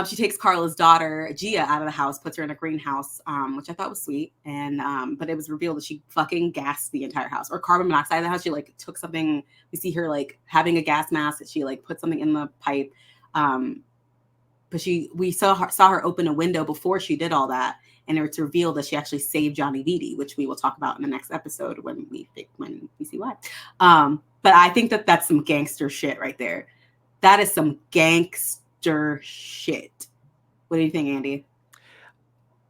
She takes Carla's daughter, Gia, out of the house, puts her in a greenhouse, which I thought was sweet. And but it was revealed that she fucking gassed the entire house, or carbon monoxide in the house. She like took something. We see her like having a gas mask that she like put something in the pipe. But we saw her open a window before she did all that, and it's revealed that she actually saved Johnny Vitti, which we will talk about in the next episode when we see why. But I think that that's some gangster shit right there. That is some gangster shit. What do you think, Andy?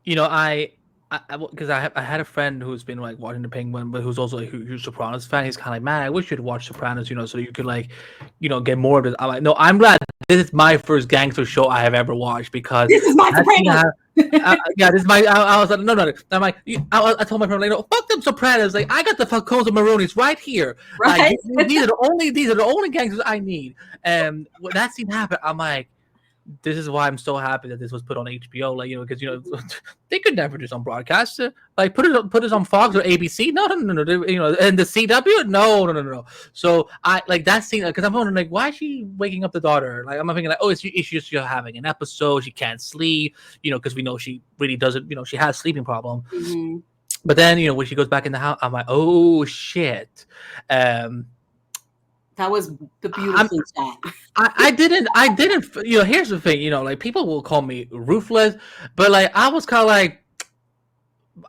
You know, because I had a friend who's been like watching The Penguin, but who's also a huge Sopranos fan. He's kind of like, man, I wish you'd watch Sopranos, you know, so you could like, you know, get more of it. I'm like, no, I'm glad this is my first gangster show I have ever watched, because this is my Sopranos. Yeah, this is my. I was like, no. I'm like, I told my friend, like, no, fuck them Sopranos. Like, I got the Falcones and Maronis right here. Right. Like, these are the only gangsters I need. And when that scene happened, I'm like, this is why I'm so happy that this was put on HBO. Like, you know, because, you know, they could never do some broadcast. Like, put it on Fox or ABC. No. You know, and the CW. No. So I like that scene, because I'm wondering, like, why is she waking up the daughter? Like, I'm thinking like, oh, it's just having an episode. She can't sleep. You know, because we know she really doesn't. You know, she has a sleeping problem. Mm-hmm. But then, you know, when she goes back in the house, I'm like, oh shit. That was the beautiful chat. I didn't, you know, here's the thing, you know, like, people will call me ruthless, but like, I was kind of like,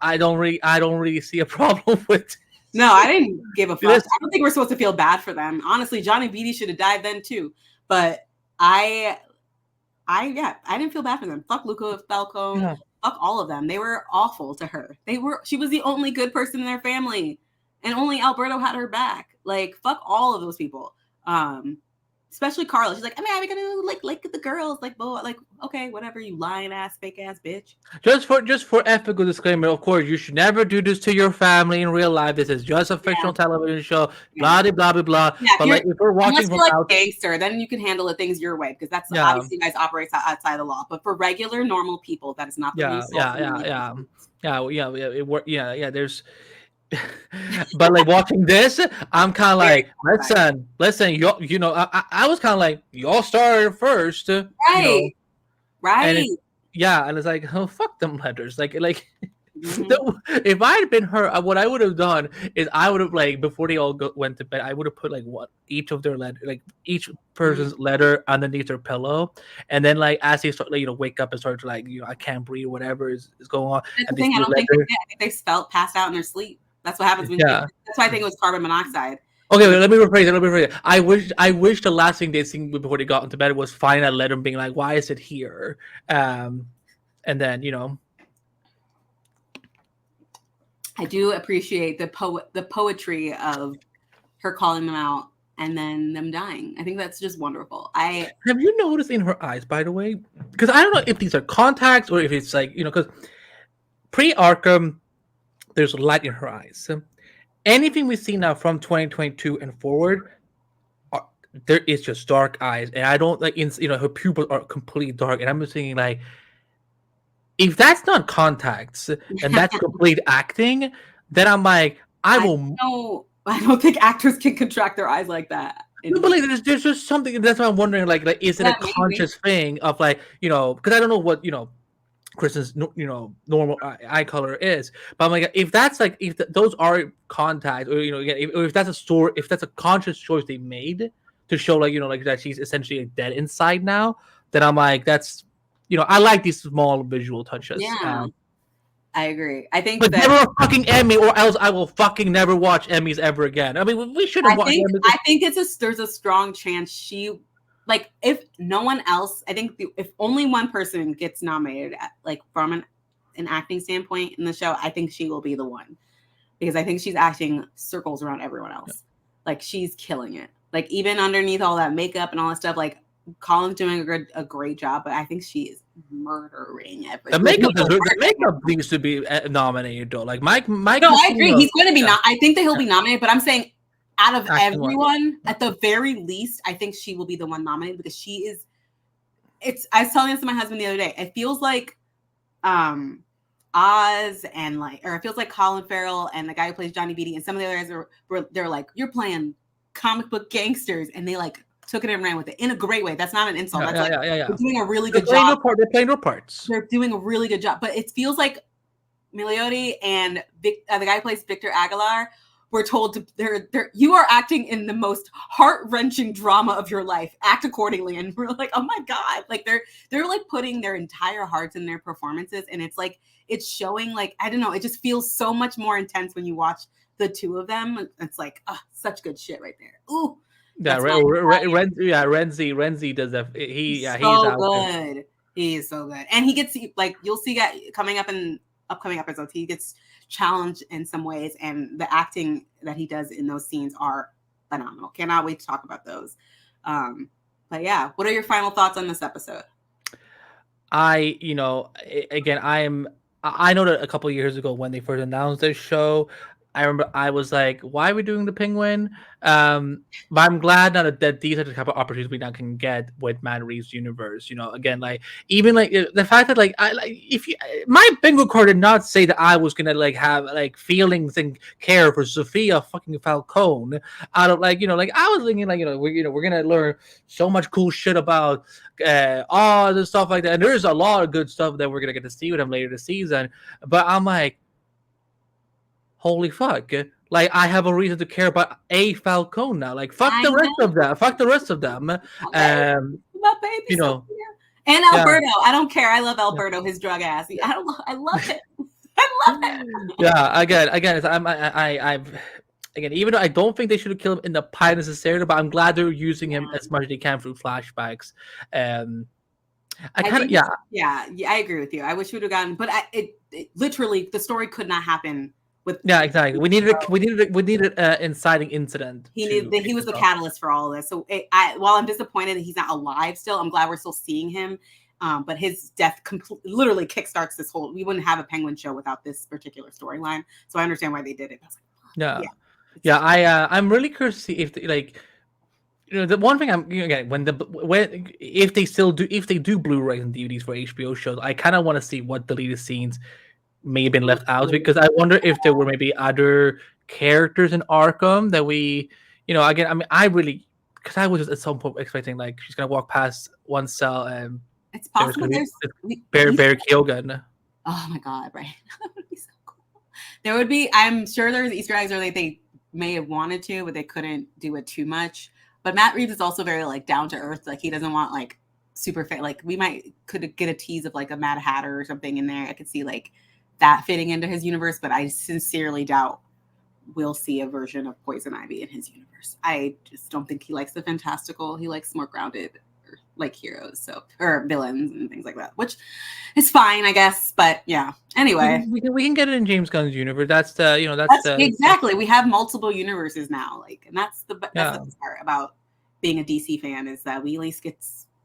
I don't really see a problem with this. No, I didn't give a fuck. I don't think we're supposed to feel bad for them. Honestly, Johnny Vitti should have died then too. But I didn't feel bad for them. Fuck Luca Falcone. Yeah. Fuck all of them. They were awful to her. She was the only good person in their family, and only Alberto had her back. Like, fuck all of those people. Especially Carla. She's like, I mean, I'm gonna like the girls, like, okay, whatever, you lying ass, fake ass bitch. Just for ethical disclaimer, of course, you should never do this to your family in real life. This is just a fictional television show. Blah blah blah blah. Yeah, but like, if we're watching from like gangster, then you can handle the things your way, because that's obviously you guys operate outside the law. But for regular normal people, that is not the yeah. There's. But like, watching this, I'm kind of like, listen, you know, I was kind of like, y'all started first, right? You know? Right. And it's like, oh, fuck them letters, like. Mm-hmm. If I had been her, what I would have done is I would have, like, before they all went to bed, I would have put like each of their letter, like each person's letter underneath their pillow, and then like as they start, like, you know, wake up and start to, like, you know, I can't breathe, whatever is going on. That's the thing. I don't think they felt passed out in their sleep. That's what happens when that's why I think it was carbon monoxide. Okay, let me rephrase it. I wish the last thing they sing before they got into bed was finding that letter and being like, why is it here? And then, you know, I do appreciate the poetry of her calling them out and then them dying. I think that's just wonderful. Have you noticed in her eyes, by the way? Because I don't know if these are contacts or if it's like, you know, because pre-Arkham, there's light in her eyes. Anything we see now from 2022 and forward, there is just dark eyes, and I don't like. You know, her pupils are completely dark, and I'm just thinking, like, if that's not contacts and that's complete acting, then I'm like, I will. I don't think actors can contract their eyes like that. No, but like, there's just something. That's why I'm wondering, like is it a conscious thing of, like, you know, because I don't know what, you know, Kristen's, you know, normal eye color is, but I'm like, if that's like, if those are contacts, or, you know, again, if that's a conscious choice they made to show, like, you know, like, that she's essentially dead inside now, then I'm like, that's, you know, I like these small visual touches. Yeah, I agree. I think, but never a fucking Emmy, or else I will fucking never watch Emmys ever again. I mean, we shouldn't watch Emmys. I think there's a strong chance she. Like, if no one else, I think if only one person gets nominated, like, from an acting standpoint in the show, I think she will be the one because I think she's acting circles around everyone else. Like she's killing it. Like even underneath all that makeup and all that stuff, like Colin's doing a great job, but I think she is murdering The everything. makeup, the makeup needs to be nominated though. Like Mike No, I agree. He's going to be yeah. not. I think that he'll be nominated, but I'm saying out of Acting everyone, at the very least, I think she will be the one nominated because she is. It's. I was telling this to my husband the other day. It feels like, Oz and like, or it feels like Colin Farrell and the guy who plays Johnny Beatty and some of the other guys they're like, you're playing comic book gangsters, and they like took it and ran with it in a great way. That's not an insult. That's they're doing a really good job. They're playing their parts. They're doing a really good job, but it feels like Milioti and the guy who plays Victor Aguilar were told to you are acting in the most heart-wrenching drama of your life. Act accordingly. And we're like, oh my God. Like they're like putting their entire hearts in their performances. And it's like it's showing like, I don't know, it just feels so much more intense when you watch the two of them. It's like, such good shit right there. Ooh. Yeah, Renzi does that. He's so good. He is so good. And he gets like you'll see coming up in upcoming episodes, he gets challenged in some ways, and the acting that he does in those scenes are phenomenal. Cannot wait to talk about those. But yeah, what are your final thoughts on this episode? I know that a couple of years ago when they first announced this show, I remember I was like, why are we doing the Penguin? But I'm glad now that these are the type of opportunities we now can get with Matt Reeves' universe. Again, like even like the fact that like my bingo card did not say that I was gonna like have like feelings and care for Sophia fucking Falcone out of like I was thinking like we're gonna learn so much cool shit about all the stuff like that, and there's a lot of good stuff that we're gonna get to see with him later this season. But I'm like, holy fuck. Like, I have a reason to care about a Falcone now. Like, fuck the rest of them. Fuck the rest of them. My baby, and Alberto. Yeah. I don't care. I love Alberto, his drug ass. I love it. I love it. Yeah, again, even though I don't think they should have killed him in the pilot necessarily, but I'm glad they're using him as much as they can through flashbacks. I agree with you. I wish we would have gotten, but it literally the story could not happen. Exactly. We needed an inciting incident. He was the catalyst for all of this. So while I'm disappointed that he's not alive still, I'm glad we're still seeing him. But his death literally kickstarts this whole. We wouldn't have a Penguin show without this particular storyline. So I understand why they did it. I was like, I'm really curious to see if the one thing if they do Blu-rays and DVDs for HBO shows, I kind of want to see what deleted scenes may have been left out, because I wonder if there were maybe other characters in Arkham that we, again, I mean, I really, because I was just at some point expecting like she's gonna walk past one cell and it's possible Barry Keoghan. Oh my God, right? That would be so cool. There would be, I'm sure there's Easter eggs, or they may have wanted to, but they couldn't do it too much. But Matt Reeves is also very like down to earth. Like he doesn't want like super fit. Like we could get a tease of like a Mad Hatter or something in there. I could see like that fitting into his universe, but I sincerely doubt we'll see a version of Poison Ivy in his universe. I just don't think he likes the fantastical. He likes more grounded like heroes, or villains and things like that, which is fine, I guess. But yeah, anyway, we can get it in James Gunn's universe. That's exactly. We have multiple universes now, like, and that's the best part about being a DC fan is that we at least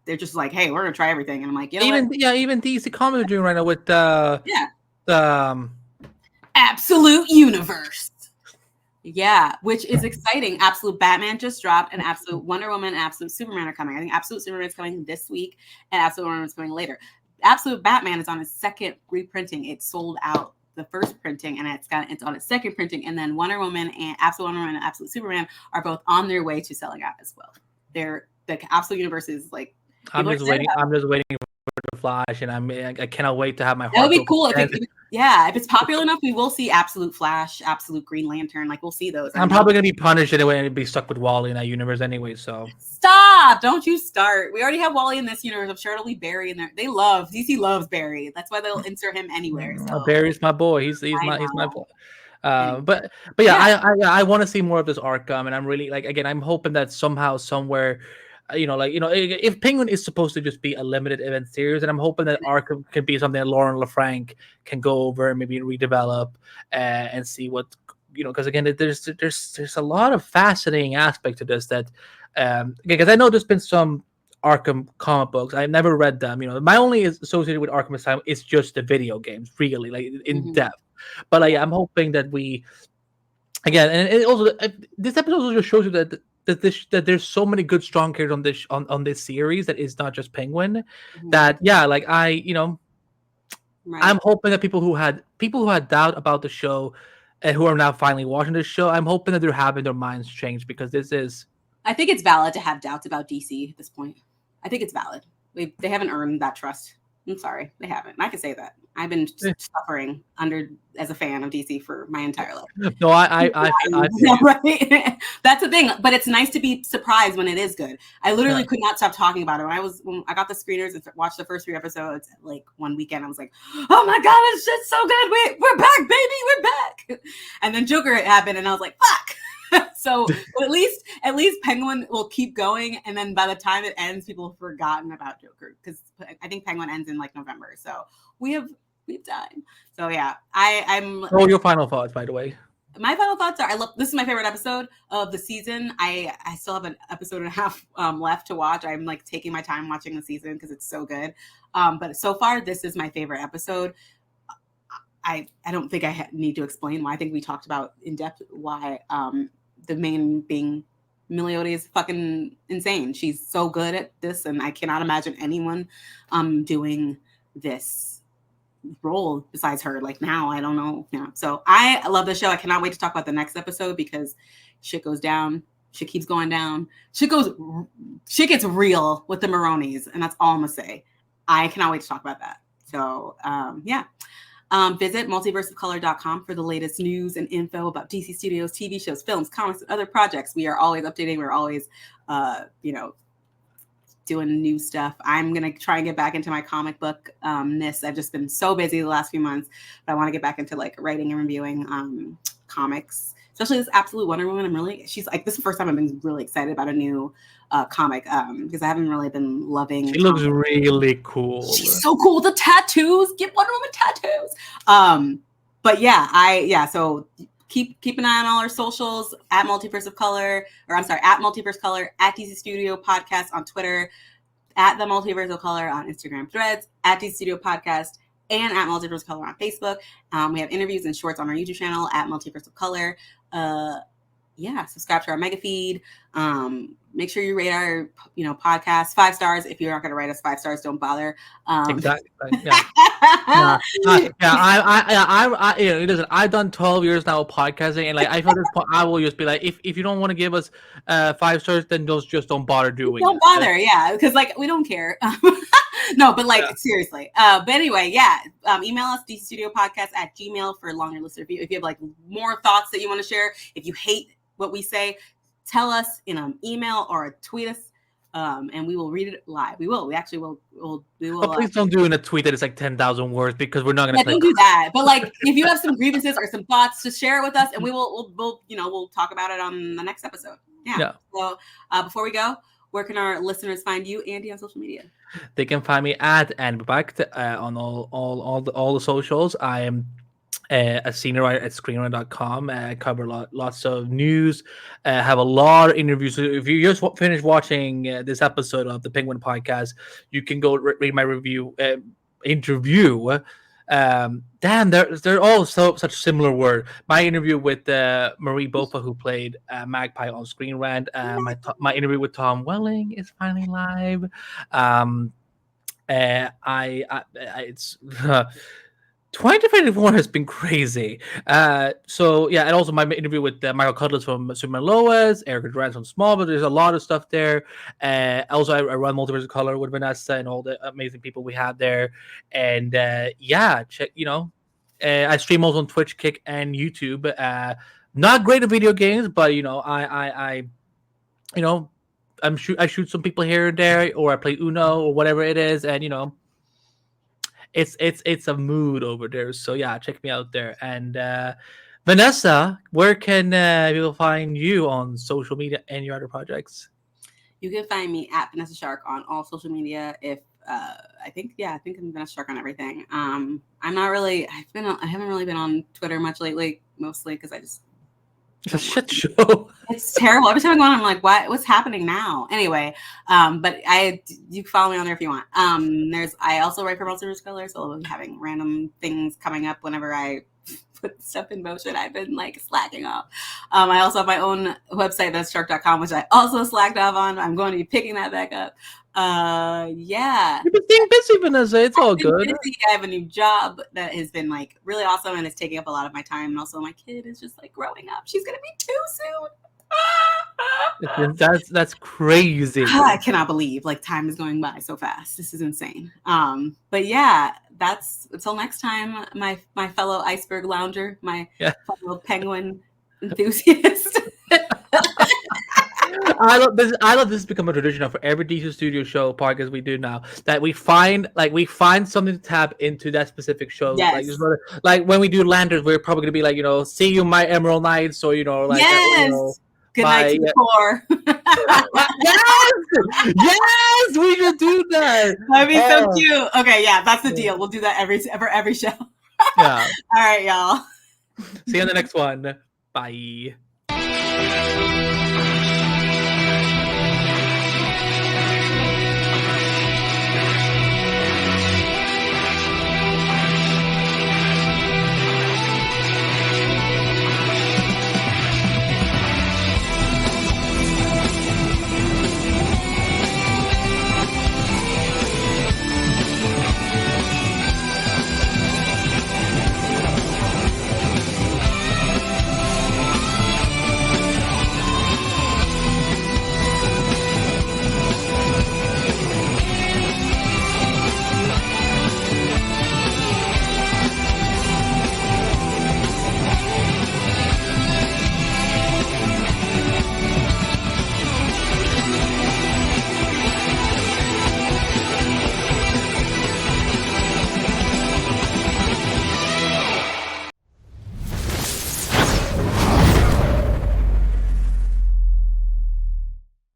they're just like, hey, we're gonna try everything, and I'm like, even DC Comics are doing right now with Absolute Universe. Yeah, which is exciting. Absolute Batman just dropped, and Absolute Wonder Woman and Absolute Superman are coming. I think Absolute Superman is coming this week, and Absolute Wonder Woman is coming later. Absolute Batman is on its second reprinting. It sold out the first printing, and it's on its second printing. And then Wonder Woman and Absolute Wonder Woman and Absolute Superman are both on their way to selling out as well. The Absolute Universe is like. I'm just waiting for the Flash, and I cannot wait to have my heart. That would be cool if it's popular enough, we will see Absolute Flash, Absolute Green Lantern. Like we'll see those. I'm probably gonna be punished anyway and be stuck with Wally in that universe anyway. So stop! Don't you start. We already have Wally in this universe. I'm sure it'll be Barry in there. DC loves Barry. That's why they'll insert him anywhere. So. Barry's my boy. He's my boy. But yeah, I want to see more of this Arkham, and I'm really like, again, I'm hoping that somehow, somewhere, if Penguin is supposed to just be a limited event series, and I'm hoping that Arkham can be something that Lauren LaFranc can go over and maybe redevelop and see what because again, there's a lot of fascinating aspect to this that because I know there's been some Arkham comic books. I've never read them. My only is associated with Arkham Asylum is just the video games, really, like in Mhm. depth. But like, Yeah. I'm hoping that we again, and it also this episode also just shows you that there's so many good strong characters on this series that is not just Penguin. Mhm. That yeah, like I'm Right. hoping that people who had doubt about the show and who are now finally watching this show, I'm hoping that they're having their minds changed because this is I think it's valid to have doubts about DC at this point. I think it's valid. They haven't earned that trust. I'm sorry, they haven't. I can say that. I've been suffering under as a fan of DC for my entire life. no, I feel you. Right? That's the thing. But it's nice to be surprised when it is good. I Yeah. literally could not stop talking about it. When I got the screeners and watched the first 3 episodes, like one weekend, I was like, "Oh my god, it's just so good! We're back, baby, we're back!" And then Joker happened, and I was like, "Fuck!" So at least Penguin will keep going, and then by the time it ends, people have forgotten about Joker because I think Penguin ends in like November. So we've time. So yeah, I'm. Oh, your final thoughts, by the way. My final thoughts are: I love this is my favorite episode of the season. I still have an episode and a half left to watch. I'm like taking my time watching the season because it's so good. But so far, this is my favorite episode. I don't think I need to explain why. I think we talked about in depth why the main being Milioti is fucking insane. She's so good at this, and I cannot imagine anyone doing this role besides her. Like now, I don't know. So I love the show. I cannot wait to talk about the next episode because shit goes down. Shit keeps going down. Shit gets real with the Maronis, and that's all I'm gonna say. I cannot wait to talk about that. So yeah. Visit multiverseofcolor.com for the latest news and info about DC Studios, TV shows, films, comics, and other projects. We are always updating. We're always, doing new stuff. I'm going to try and get back into my comic book ness. I've just been so busy the last few months, but I want to get back into like writing and reviewing comics, especially this Absolute Wonder Woman. She's like, this is the first time I've been really excited about a new comic because I haven't really been loving. She looks really cool. She's so cool with the tattoos. Give Wonder Woman tattoos. But yeah, so keep an eye on all our socials at Multiverse of Color, at Multiverse Color, at DC Studio Podcast on Twitter, at the Multiverse of Color on Instagram Threads, at DC Studio Podcast, and at Multiverse of Color on Facebook. We have interviews and shorts on our YouTube channel at Multiverse of Color. Subscribe to our mega feed. Make sure you rate our podcast 5 stars. If you're not going to write us 5 stars, don't bother. Exactly. Yeah. Listen, I've done 12 years now of podcasting, and like I feel this point, I will just be like, if you don't want to give us 5 stars, then just don't bother doing don't it. Bother, yeah, because like we don't care. No, but like seriously. But anyway, email us dcstudiopodcast@gmail for a longer list of review. If you have like more thoughts that you want to share, if you hate what we say, tell us in an email or tweet us, and we will read it live. We will. We actually will. We will. But please don't do in a tweet that is like 10,000 words because we're not going to. Don't do that. But like, if you have some grievances or some thoughts, just share it with us, and we'll talk about it on the next episode. Yeah. So before we go, where can our listeners find you, Andy, on social media? They can find me at Anbabact on all the socials. I am a senior writer at screenwriter.com. I cover lots of news, have a lot of interviews. So if you just finished watching this episode of the Penguin podcast, you can go read my interview. Damn, they're all such similar word. My interview with Marie Bofa, who played Magpie on Screen Rant. My interview with Tom Welling is finally live. It's 2024 has been crazy. So yeah, and also my interview with Michael Cudlitz from Superman Lois, Erica Durant from Smallville. There's a lot of stuff there. Also, I run Multiverse of Color with Vanessa and all the amazing people we had there. And check. I stream also on Twitch, Kick, and YouTube. Not great at video games, but I I shoot some people here and there, or I play Uno or whatever it is, and it's a mood over there. So yeah, check me out there. And Vanessa, where can people find you on social media and your other projects? You can find me at Vanessa Shark on all social media. If I think I'm Vanessa Shark on everything. I'm not really. I haven't really been on Twitter much lately, mostly because I just It's a shit show. It's terrible. Every time I go on, I'm like, what's happening now? Anyway, but you can follow me on there if you want. I also write for Monsters Color, so I'll be having random things coming up whenever I put stuff in motion. I've been like slacking off. I also have my own website, that's shark.com, which I also slacked off on. I'm going to be picking that back up. Yeah. You've been staying busy, Vanessa. It's all good. Busy. I have a new job that has been like really awesome and it's taking up a lot of my time. And also my kid is just like growing up. She's gonna be 2 soon. That's crazy. I cannot believe like time is going by so fast. This is insane. But yeah, that's until next time, my fellow iceberg lounger, my fellow penguin enthusiast. I love this. This has become a tradition for every DC Studio show podcast we do now. That we find something to tap into that specific show. Yes. Like when we do Lanterns, we're probably gonna be like, see you, my Emerald Knights, or like yes. Good night to the core. yes, we should do that. That'd be so cute. Okay, yeah, that's the deal. We'll do that every show. Yeah. All right, y'all. See you on the next one. Bye.